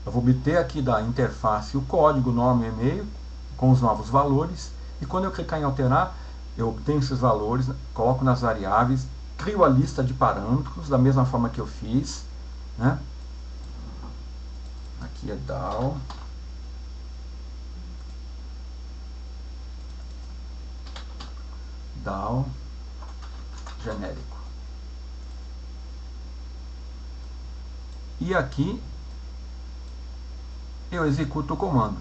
eu vou obter aqui da interface o código, nome e e-mail com os novos valores, e quando eu clicar em alterar, eu obtenho esses valores, coloco nas variáveis, crio a lista de parâmetros da mesma forma que eu fiz, né? Aqui é DAO. DAO genérico. E aqui eu executo o comando.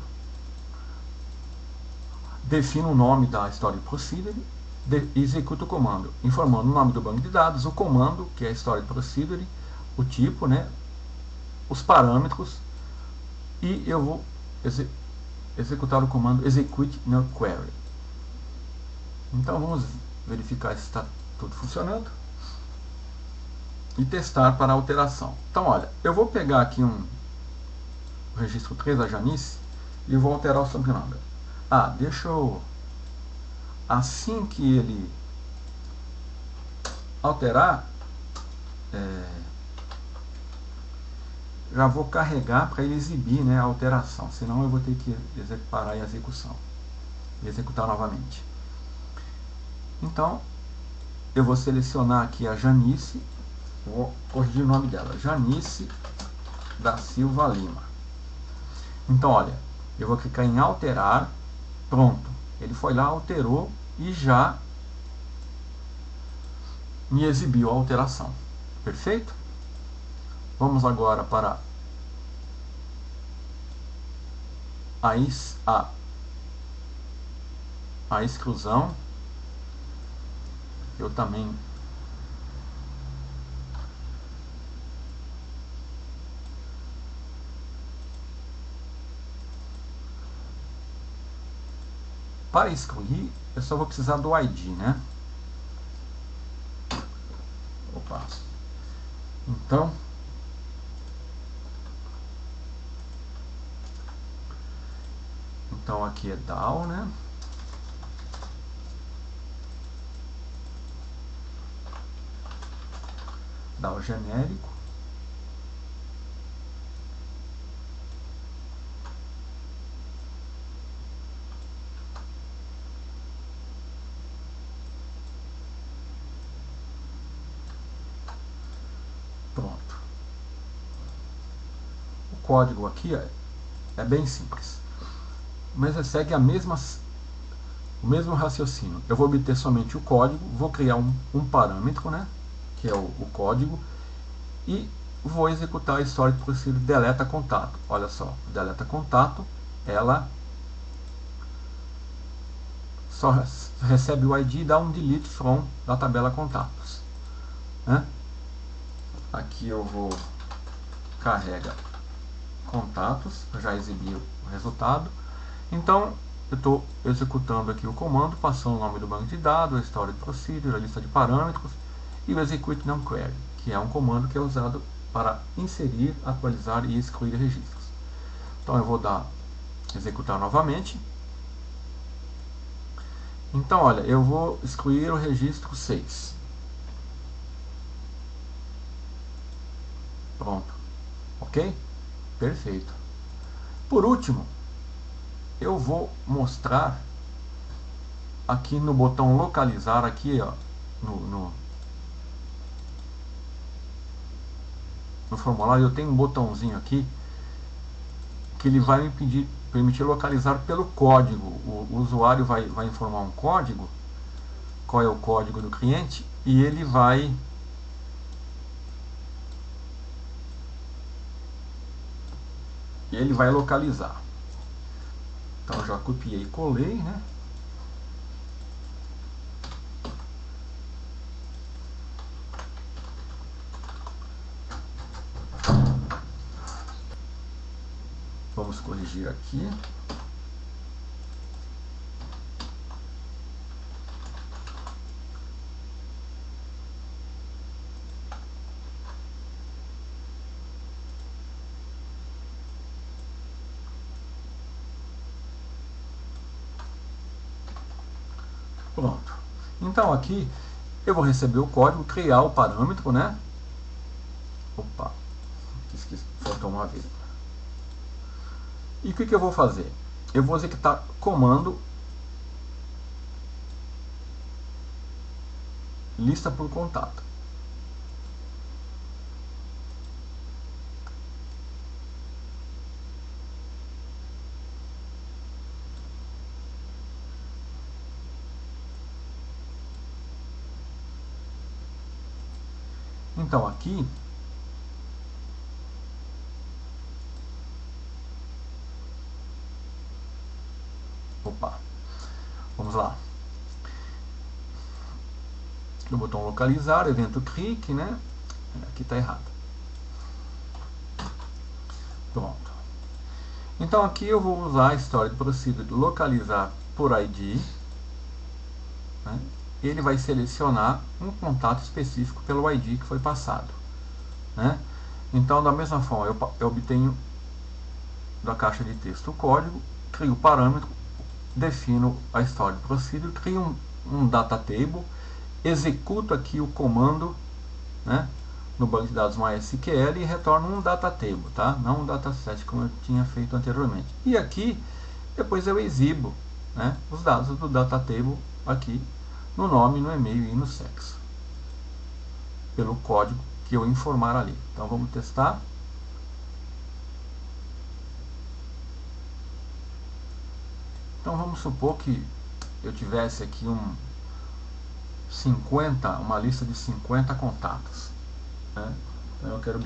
Defino o nome da Stored Procedure, executo o comando, informando o nome do banco de dados, o comando, que é Stored Procedure, o tipo, né, os parâmetros, e eu vou executar o comando execute no query. Então vamos verificar se está tudo funcionando e testar para alteração. Então olha, eu vou pegar aqui o registro 3 da Janice e vou alterar o sobrenome. Deixa eu, assim que ele alterar, já vou carregar para ele exibir, né, a alteração, senão eu vou ter que parar a execução e executar novamente. Então eu vou selecionar aqui a Janice, vou corrigir o nome dela, Janice da Silva Lima. Então olha, eu vou clicar em alterar, pronto, ele foi lá, alterou e já me exibiu a alteração. Perfeito? Vamos agora para a exclusão. Eu também para excluir, eu só vou precisar do ID, né? Opa. Então aqui é DAO, né? DAO genérico. Pronto. O código aqui é bem simples, mas segue o mesmo raciocínio. Eu vou obter somente o código, vou criar um parâmetro, né, que é o código, e vou executar a Stored Procedure deleta contato. Olha só, deleta contato, ela só recebe o ID e dá um delete from da tabela contatos, né? Aqui eu vou carrega contatos, eu já exibi o resultado. Então eu estou executando aqui o comando, passando o nome do banco de dados, a Stored Procedure, a lista de parâmetros e o execute non query, que é um comando que é usado para inserir, atualizar e excluir registros. Então eu vou executar novamente. Então olha, eu vou excluir o registro 6. Pronto. Ok? Perfeito. Por último, eu vou mostrar aqui no botão localizar, aqui ó, no formulário eu tenho um botãozinho aqui que ele vai me permitir localizar pelo código. O usuário vai informar um código, qual é o código do cliente, e ele vai localizar. Então eu já copiei e colei, né? Vamos corrigir aqui. Pronto. Então aqui eu vou receber o código, criar o parâmetro, né? Opa, esqueci, faltou uma vez. E o que eu vou fazer? Eu vou executar comando lista por contato. Então aqui vamos lá. No botão localizar, evento clique, né? Aqui está errado. Pronto. Então aqui eu vou usar a história de procedure localizar por ID. Né? Ele vai selecionar um contato específico pelo ID que foi passado. Né? Então, da mesma forma, eu obtenho da caixa de texto o código, crio o parâmetro, defino a história de procedure, crio um data table, executo aqui o comando, né, no banco de dados MySQL e retorno um data table, tá? Não um dataset como eu tinha feito anteriormente. E aqui, depois eu exibo, né, os dados do data table aqui no nome, no e-mail e no sexo, pelo código que eu informar ali. Então vamos testar. Então vamos supor que eu tivesse aqui uma lista de 50 contatos. Né? Então eu quero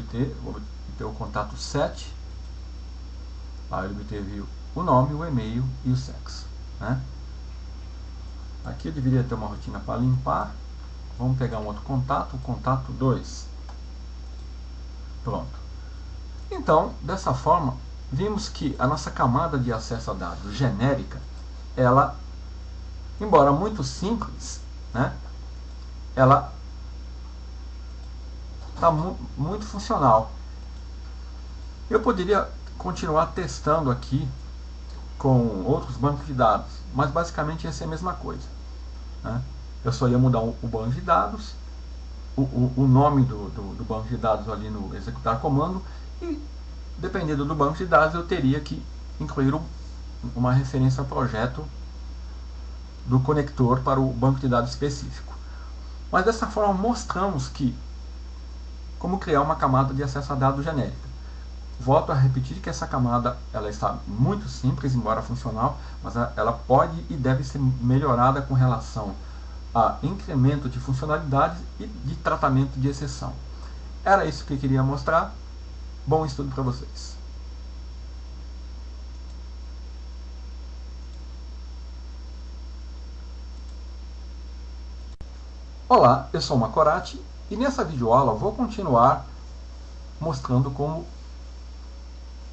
vou obter o contato 7. Aí eu obteve o nome, o e-mail e o sexo. Né? Aqui eu deveria ter uma rotina para limpar. Vamos pegar um outro contato, o contato 2. Pronto. Então, dessa forma, vimos que a nossa camada de acesso a dados genérica, ela, embora muito simples, né, ela está muito funcional. Eu poderia continuar testando aqui com outros bancos de dados, mas basicamente ia ser a mesma coisa. Né? Eu só ia mudar o banco de dados, o nome do banco de dados ali no executar comando, e dependendo do banco de dados eu teria que incluir uma referência ao projeto do conector para o banco de dados específico. Mas dessa forma mostramos como criar uma camada de acesso a dados genérica. Volto a repetir que essa camada ela está muito simples, embora funcional, mas ela pode e deve ser melhorada com relação a incremento de funcionalidades e de tratamento de exceção. Era isso que eu queria mostrar. Bom estudo para vocês. Olá, eu sou o Macorati e nessa videoaula vou continuar mostrando como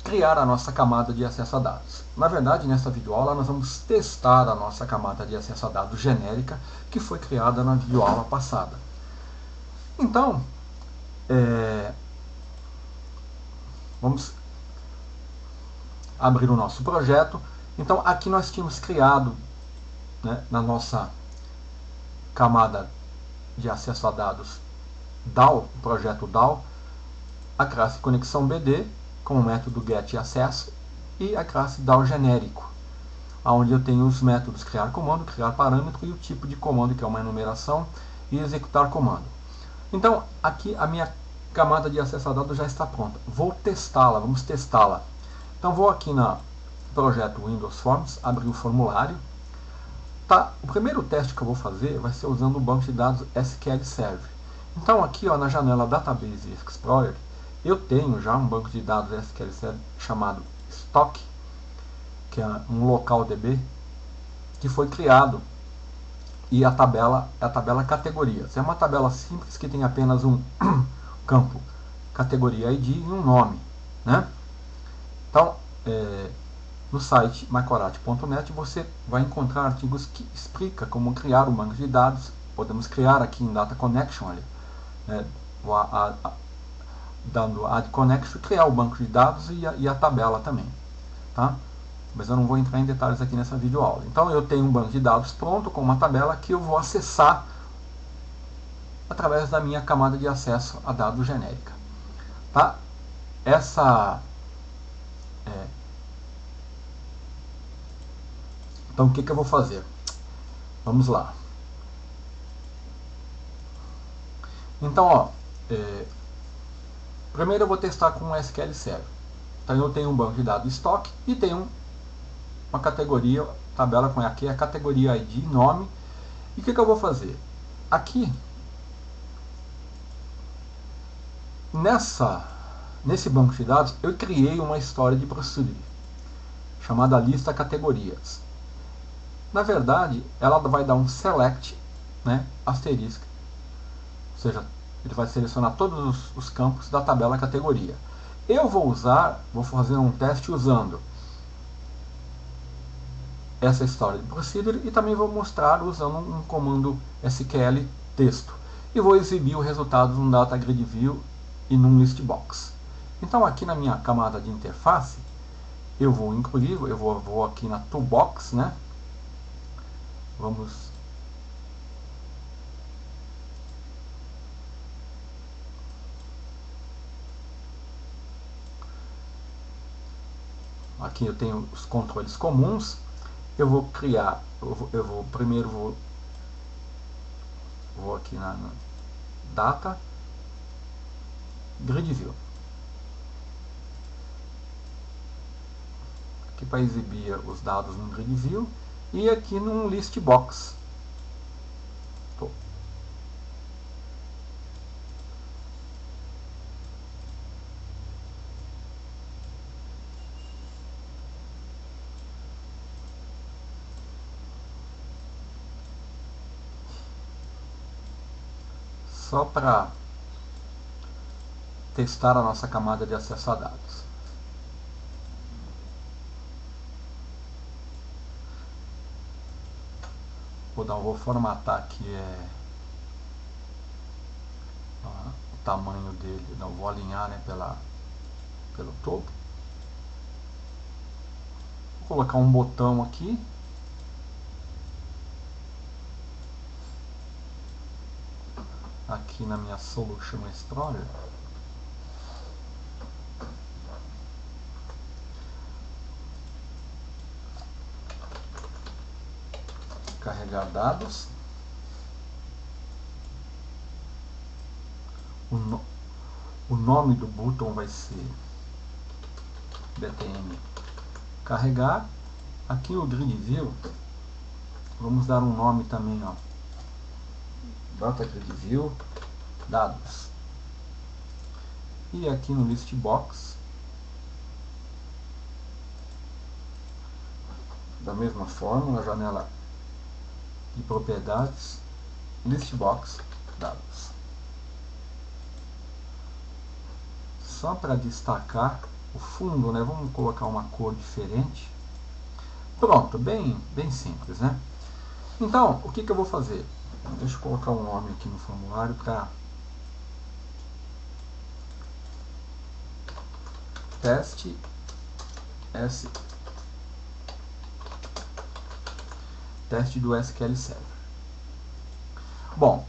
criar a nossa camada de acesso a dados. Na verdade, nessa videoaula nós vamos testar a nossa camada de acesso a dados genérica que foi criada na videoaula passada. Então, vamos abrir o nosso projeto. Então, aqui nós tínhamos criado, né, na nossa camada de acesso a dados DAO, o projeto DAO, a classe conexão BD com o método getAccesso e a classe DAO genérico, onde eu tenho os métodos criar comando, criar parâmetro e o tipo de comando, que é uma enumeração, e executar comando. Então, aqui a minha camada de acesso a dados já está pronta. Vou testá-la, vamos testá-la. Então, vou aqui no projeto Windows Forms, abrir o formulário. Tá, o primeiro teste que eu vou fazer vai ser usando o banco de dados SQL Server. Então, aqui ó, na janela Database Explorer, eu tenho já um banco de dados SQL Server chamado Stock, que é um local DB, que foi criado. E a tabela é a tabela categorias. É uma tabela simples que tem apenas um campo categoria ID e um nome. Né? Então, no site macorati.net você vai encontrar artigos que explicam como criar um banco de dados. Podemos criar aqui em Data Connection, ali, né? Dando Add Connection, criar o banco de dados e a tabela também. Tá? mas eu não vou entrar em detalhes aqui nessa videoaula. Então eu tenho um banco de dados pronto com uma tabela que eu vou acessar através da minha camada de acesso a dados genérica. Tá? Então o que eu vou fazer? Vamos lá. Então, ó, primeiro eu vou testar com o SQL Server. Então eu tenho um banco de dados estoque e tenho uma categoria, tabela com aqui a categoria ID, nome. E o que eu vou fazer? Aqui, nesse banco de dados, eu criei uma história de procedure chamada lista categorias. Na verdade, ela vai dar um select, né, asterisco, ou seja, ele vai selecionar todos os campos da tabela categoria. Eu vou fazer um teste usando essa história de procedure e também vou mostrar usando um comando SQL texto. E vou exibir o resultado num data grid view e num list box. Então aqui na minha camada de interface, eu vou incluir, eu vou aqui na toolbox, né? Vamos aqui eu tenho os controles comuns. Eu vou criar, primeiro vou aqui na data grid view. Aqui para exibir os dados no grid view e aqui num list box. Só para testar a nossa camada de acesso a dados. Vou formatar aqui o tamanho dele, vou alinhar, né, pelo topo. Vou colocar um botão aqui. Aqui na minha Solution Explorer. Carregar dados. O nome do botão vai ser btn carregar. Aqui no grid view, vamos dar um nome também, ó. Data grid view, dados. E aqui no list box, da mesma forma, na janela de propriedades, list box, dados. Só para destacar o fundo, né? Vamos colocar uma cor diferente. Pronto, bem simples, né? Então, o que eu vou fazer? Deixa eu colocar um nome aqui no formulário para teste teste do SQL Server. Bom,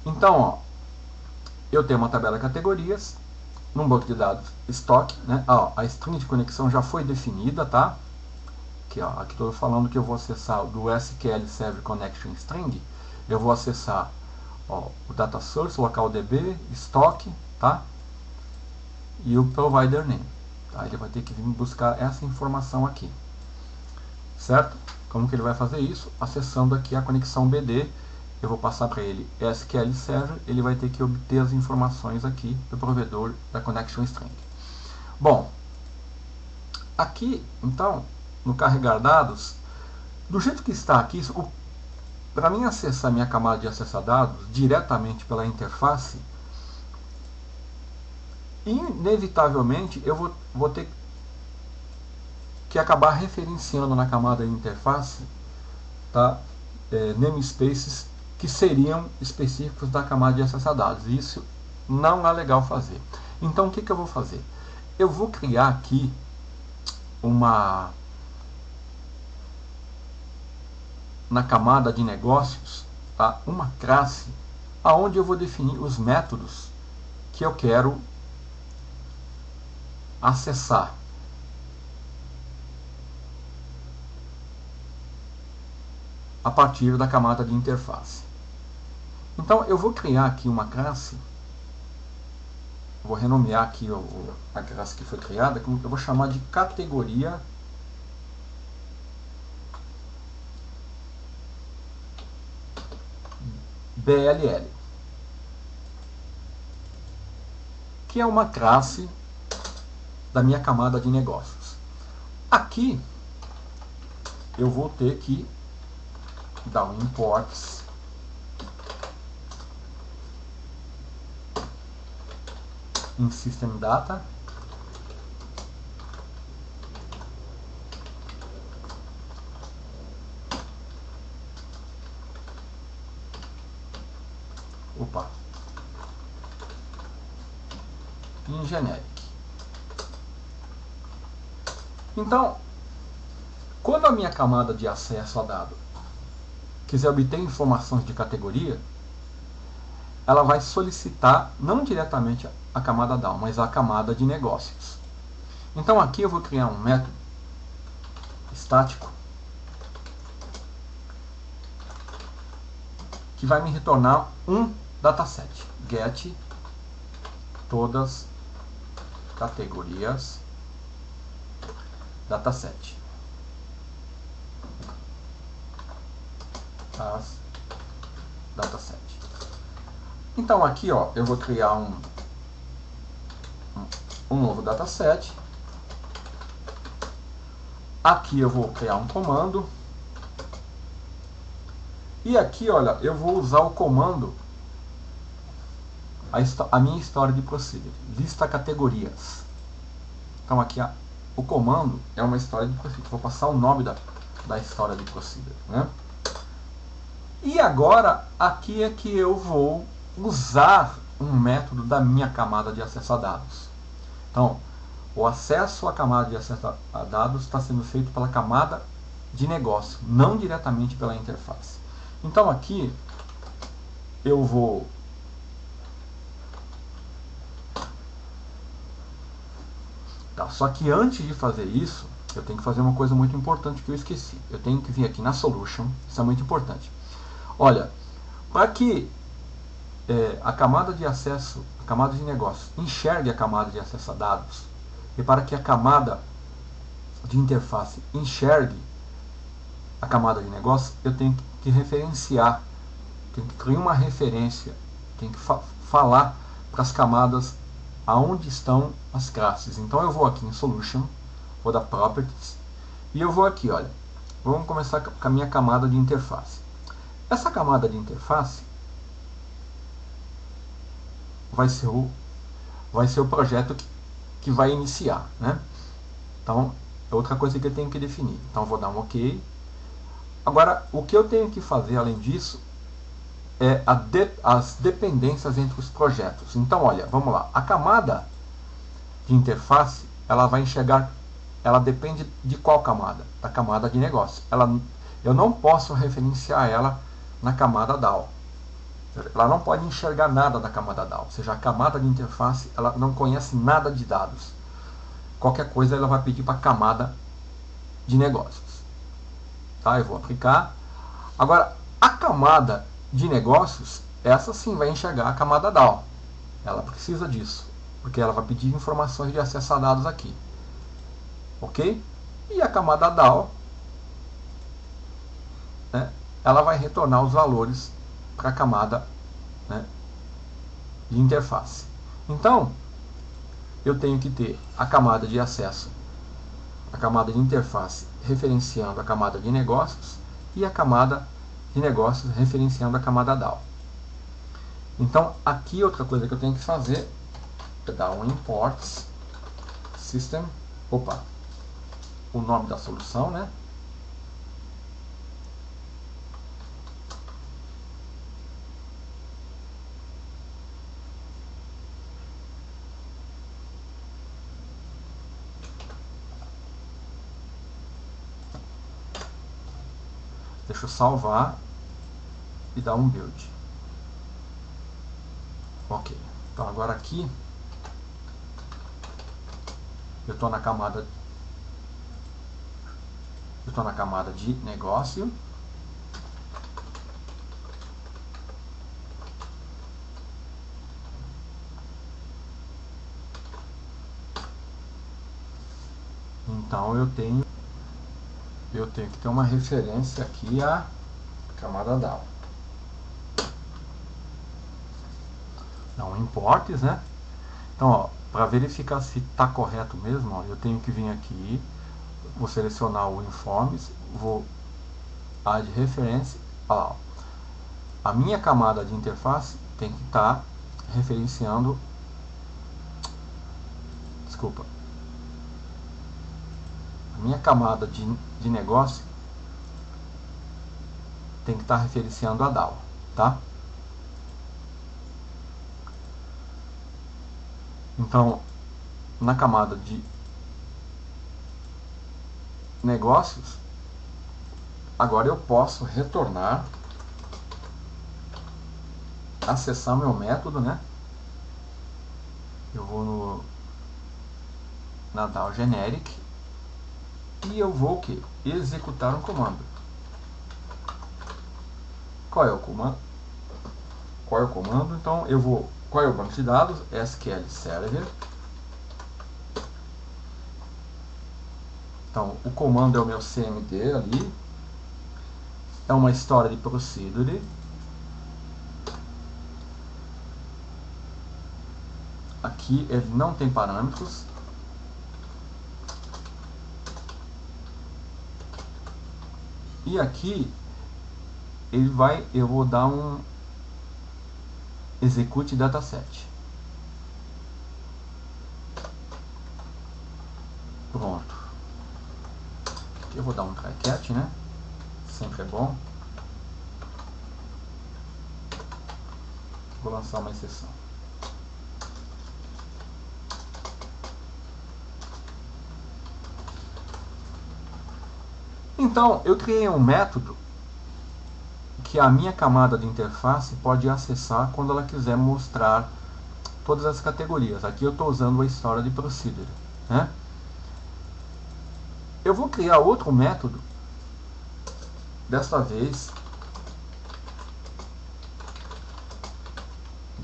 então, ó, eu tenho uma tabela de categorias num banco de dados estoque, né? A string de conexão já foi definida, tá? Aqui estou falando que eu vou acessar do SQL Server Connection String. Eu vou acessar, ó, o data source, local DB, estoque, tá? E o provider name. Tá? Ele vai ter que vir buscar essa informação aqui, certo? Como que ele vai fazer isso? Acessando aqui a conexão BD. Eu vou passar para ele SQL Server, ele vai ter que obter as informações aqui do provedor da Connection String. Bom, aqui, então, no carregar dados, do jeito que está aqui, para mim acessar minha camada de acesso a dados diretamente pela interface, inevitavelmente eu vou ter que acabar referenciando na camada de interface, tá, namespaces que seriam específicos da camada de acesso a dados. Isso não é legal fazer. Então o que eu vou fazer? Eu vou criar aqui na camada de negócios, tá? Uma classe aonde eu vou definir os métodos que eu quero acessar. A partir da camada de interface. Então eu vou criar aqui uma classe, vou renomear aqui a classe que foi criada, eu vou chamar de categoria BLL, que é uma classe da minha camada de negócios. Aqui eu vou ter que dar um imports em system data em generic. Então, quando a minha camada de acesso a dado quiser obter informações de categoria, ela vai solicitar não diretamente a camada DAO, mas a camada de negócios. Então aqui eu vou criar um método estático que vai me retornar um dataset. Get todas categorias dataset. As dataset. Então aqui, ó, eu vou criar um novo dataset. Aqui eu vou criar um comando. E aqui, olha, eu vou usar o comando, a minha história de procedure, lista categorias. Então aqui o comando é uma história de procedure. Vou passar o nome da história de procedure, né? E agora aqui é que eu vou usar um método da minha camada de acesso a dados. Então, o acesso à camada de acesso a dados está sendo feito pela camada de negócio, não diretamente pela interface. Então aqui eu vou só que antes de fazer isso, eu tenho que fazer uma coisa muito importante que eu esqueci. Eu tenho que vir aqui na solution, isso é muito importante. Olha, para que a camada de acesso, a camada de negócio enxergue a camada de acesso a dados, e para que a camada de interface enxergue a camada de negócio, eu tenho que referenciar, tenho que criar uma referência, tenho que falar para as camadas aonde estão as classes. Então eu vou aqui em Solution, vou dar Properties, e eu vou aqui, olha, vamos começar com a minha camada de interface. Essa camada de interface vai ser o projeto que vai iniciar, né? Então, é outra coisa que eu tenho que definir. Então, eu vou dar um OK. Agora, o que eu tenho que fazer, além disso, é as dependências entre os projetos. Então, olha, vamos lá. A camada de interface, ela vai enxergar, ela depende de qual camada? Da camada de negócio. Eu não posso referenciar ela na camada DAO. Ela não pode enxergar nada da camada DAO. Ou seja, a camada de interface, ela não conhece nada de dados. Qualquer coisa ela vai pedir para a camada de negócios. Tá? Eu vou aplicar. Agora, a camada de negócios, essa sim vai enxergar a camada DAO. Ela precisa disso, porque ela vai pedir informações de acesso a dados aqui. Ok? E a camada DAO, né, ela vai retornar os valores para a camada, né, de interface. Então, eu tenho que ter a camada de acesso, a camada de interface referenciando a camada de negócios e a camada de negócios referenciando a camada DAO. Então, aqui outra coisa que eu tenho que fazer é dar um imports system, o nome da solução, né? Deixa eu salvar e dar um build. Ok, então agora aqui eu estou na camada de negócio. Então eu tenho que ter uma referência aqui à camada DAO. Não importes, né? Então, para verificar se está correto mesmo, ó, eu tenho que vir aqui, vou selecionar o Informes, vou add reference, ó, a minha camada de interface tem que estar referenciando, desculpa, a minha camada de negócio tem que estar referenciando a DAO, tá? Então, na camada de negócios, agora eu posso retornar, acessar meu método, né? Eu vou na DAO Generic e eu vou o quê? Executar um comando. Qual é o comando? Então eu vou, qual é o banco de dados? SQL Server. Então o comando é o meu CMD ali. É uma história de procedure. Aqui ele não tem parâmetros. E aqui eu vou dar um execute dataset. Pronto. Aqui eu vou dar um try catch, né? Sempre é bom. Vou lançar uma exceção. Então, eu criei um método que a minha camada de interface pode acessar quando ela quiser mostrar todas as categorias. Aqui eu estou usando a história de procedure, né? Eu vou criar outro método, desta vez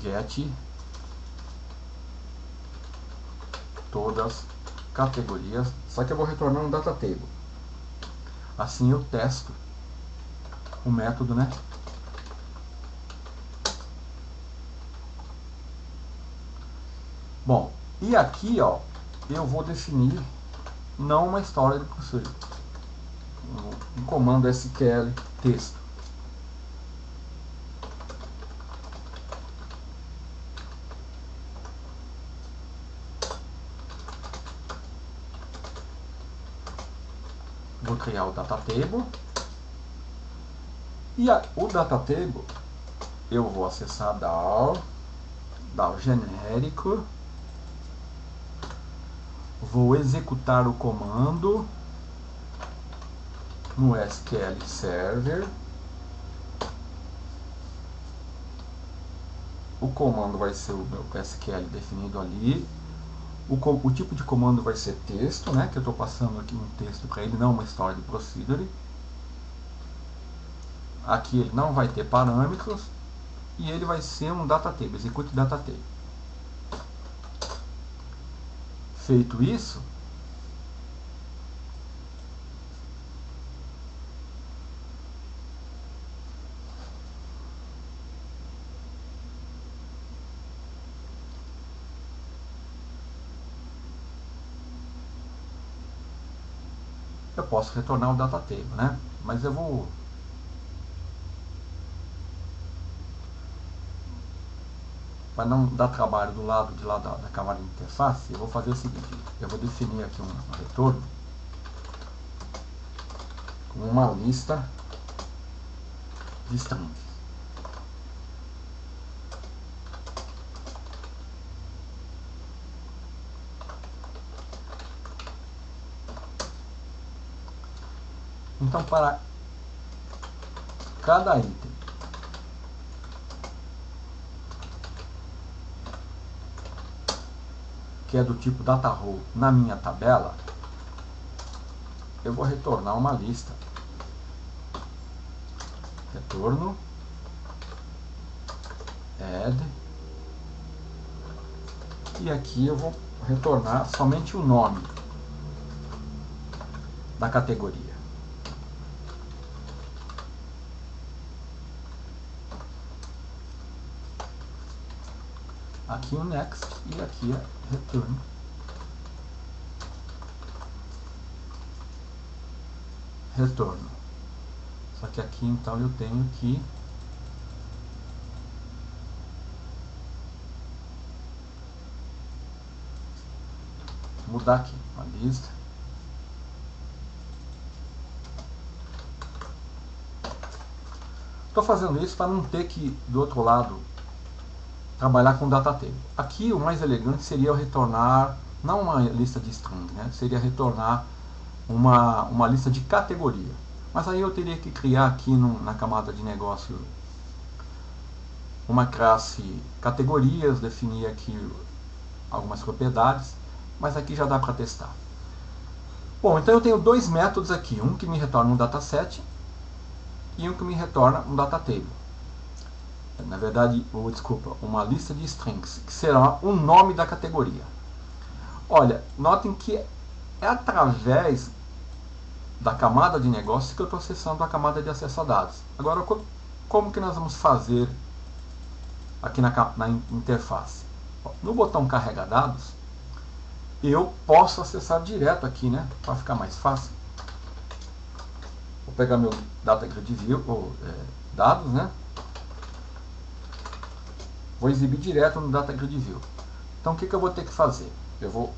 get todas categorias, só que eu vou retornar um data table. Assim eu testo o método, né? Bom, e aqui, ó, eu vou definir não uma história de procedure, um comando SQL texto. Vou criar o data table. E o data table eu vou acessar DAO genérico. Vou executar o comando no SQL Server. O comando vai ser o meu SQL definido ali. O tipo de comando vai ser texto, né? Que eu estou passando aqui um texto para ele, não uma história de procedure. Aqui ele não vai ter parâmetros e ele vai ser um data table, execute data table. Feito isso, eu posso retornar o data table, né? Mas eu vou para não dar trabalho do lado de lá da camada de interface, eu vou fazer o seguinte, eu vou definir aqui um retorno com uma lista de strings. Então, para cada item que é do tipo DataRow na minha tabela, eu vou retornar uma lista. Retorno add, e aqui eu vou retornar somente o nome da categoria. Aqui o next e aqui é return. Retorno. Só que aqui então eu tenho que mudar aqui uma lista. Estou fazendo isso para não ter que do outro lado trabalhar com data table. Aqui o mais elegante seria eu retornar não uma lista de string, né? Seria retornar uma lista de categoria. Mas aí eu teria que criar aqui na camada de negócio uma classe categorias, definir aqui algumas propriedades, mas aqui já dá para testar. Bom, então eu tenho dois métodos aqui, um que me retorna um dataset e um que me retorna um data table. Na verdade, desculpa, uma lista de strings, que será o nome da categoria. Olha, notem que é através da camada de negócio que eu estou acessando a camada de acesso a dados. Agora, como que nós vamos fazer aqui na interface? No botão carrega dados, eu posso acessar direto aqui, né? Para ficar mais fácil. Vou pegar meu data grid view, ou dados, né? Vou exibir direto no data grid view. Então o que eu vou ter que fazer? Eu vou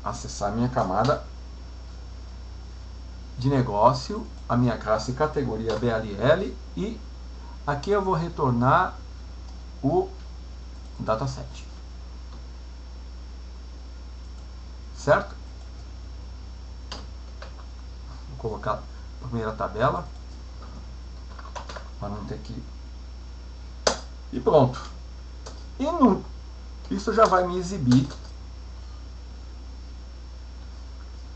acessar a minha camada de negócio, a minha classe categoria BLL, e aqui eu vou retornar o dataset. Certo? Vou colocar a primeira tabela para não ter que... E pronto. Isso já vai me exibir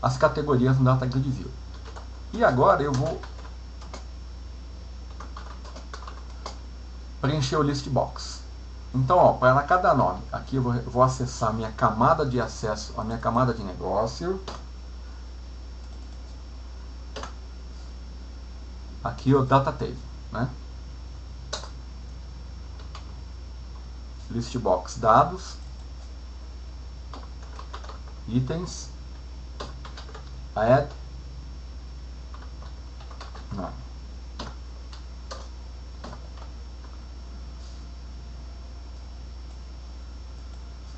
as categorias no Data Grid View. E agora eu vou preencher o list box. Então, ó, para cada nome, aqui eu vou acessar a minha camada de acesso, a minha camada de negócio. Aqui o Data Table, né? List box dados, itens, add, nome.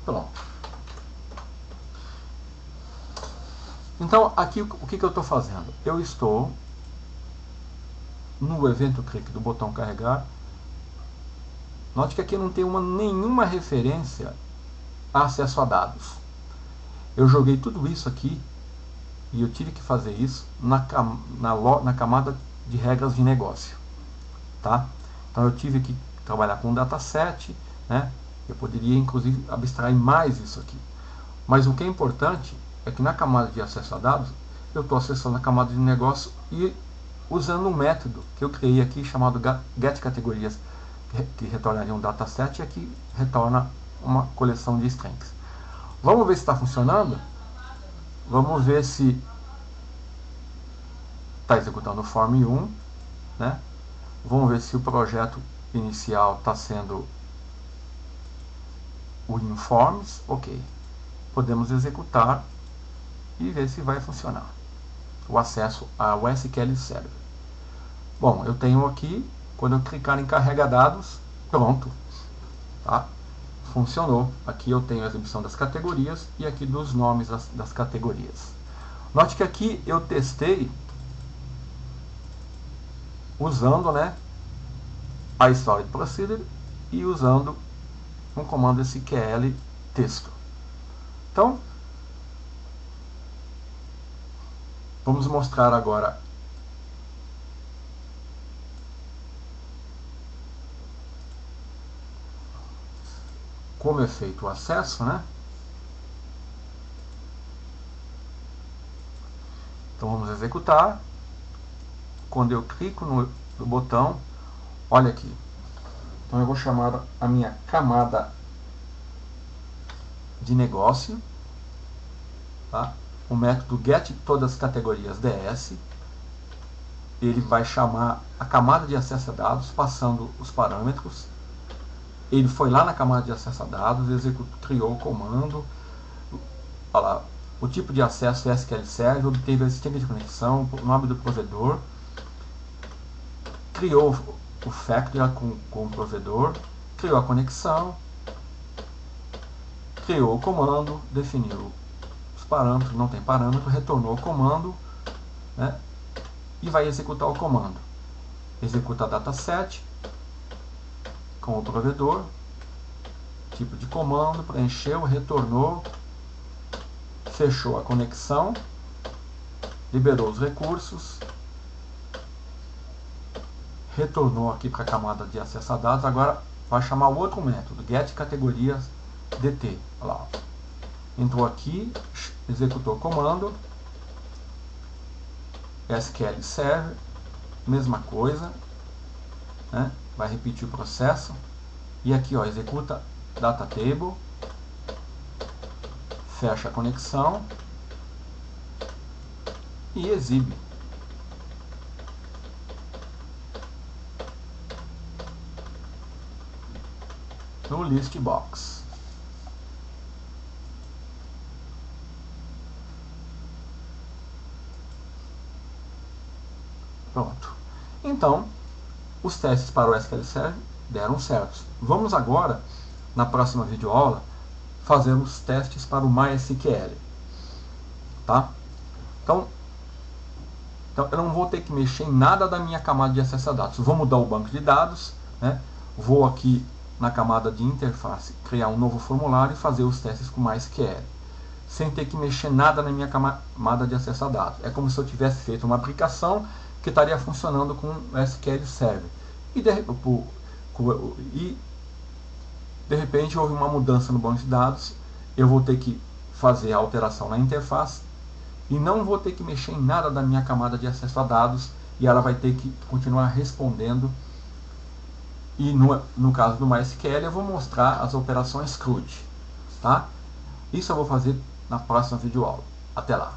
Pronto. Então, aqui o que eu estou fazendo? Eu estou no evento clique do botão carregar. Note que aqui não tem nenhuma referência a acesso a dados. Eu joguei tudo isso aqui e eu tive que fazer isso na camada de regras de negócio. Tá? Então eu tive que trabalhar com um dataset, né? Eu poderia inclusive abstrair mais isso aqui. Mas o que é importante é que na camada de acesso a dados, eu estou acessando a camada de negócio e usando um método que eu criei aqui chamado getCategorias, que retornaria um dataset e aqui retorna uma coleção de strings. Vamos ver se está funcionando? Vamos ver se está executando o form 1, né? Vamos ver se o projeto inicial está sendo o informs. Ok. Podemos executar e ver se vai funcionar o acesso ao SQL Server. Bom, eu tenho aqui, quando eu clicar em carrega dados, pronto, tá? Funcionou. Aqui eu tenho a exibição das categorias e aqui dos nomes das categorias. Note que aqui eu testei usando, né, a Storage Procedure e usando um comando SQL texto. Então, Vamos mostrar agora como é feito o acesso, né? Então vamos executar. Quando eu clico no botão, olha aqui. Então eu vou chamar a minha camada de negócio, tá? O método get todas as categorias DS. Ele vai chamar a camada de acesso a dados, passando os parâmetros. Ele foi lá na camada de acesso a dados, criou o comando, olha lá, o tipo de acesso é SQL Server, obteve a string de conexão, o nome do provedor, criou o factory com o provedor, criou a conexão, criou o comando, definiu os parâmetros, não tem parâmetro, retornou o comando, né, e vai executar o comando. Executa a dataset com o provedor, tipo de comando, preencheu, retornou, fechou a conexão, liberou os recursos, retornou aqui para a camada de acesso a dados. Agora vai chamar o outro método, get categorias DT. Olha lá, entrou aqui, executou o comando, SQL Server, mesma coisa, né? Vai repetir o processo, e aqui ó, executa data table, fecha a conexão e exibe. No list box. Pronto. Então, os testes para o SQL Server deram certos. Vamos agora, na próxima videoaula, fazer os testes para o MySQL. Tá? Então, eu não vou ter que mexer em nada da minha camada de acesso a dados. Vou mudar o banco de dados, né? Vou aqui na camada de interface criar um novo formulário e fazer os testes com MySQL, sem ter que mexer nada na minha camada de acesso a dados. É como se eu tivesse feito uma aplicação que estaria funcionando com o SQL Server. E de repente houve uma mudança no banco de dados, eu vou ter que fazer a alteração na interface e não vou ter que mexer em nada da minha camada de acesso a dados, e ela vai ter que continuar respondendo. E no caso do MySQL eu vou mostrar as operações CRUD, tá? Isso eu vou fazer na próxima videoaula. Até lá!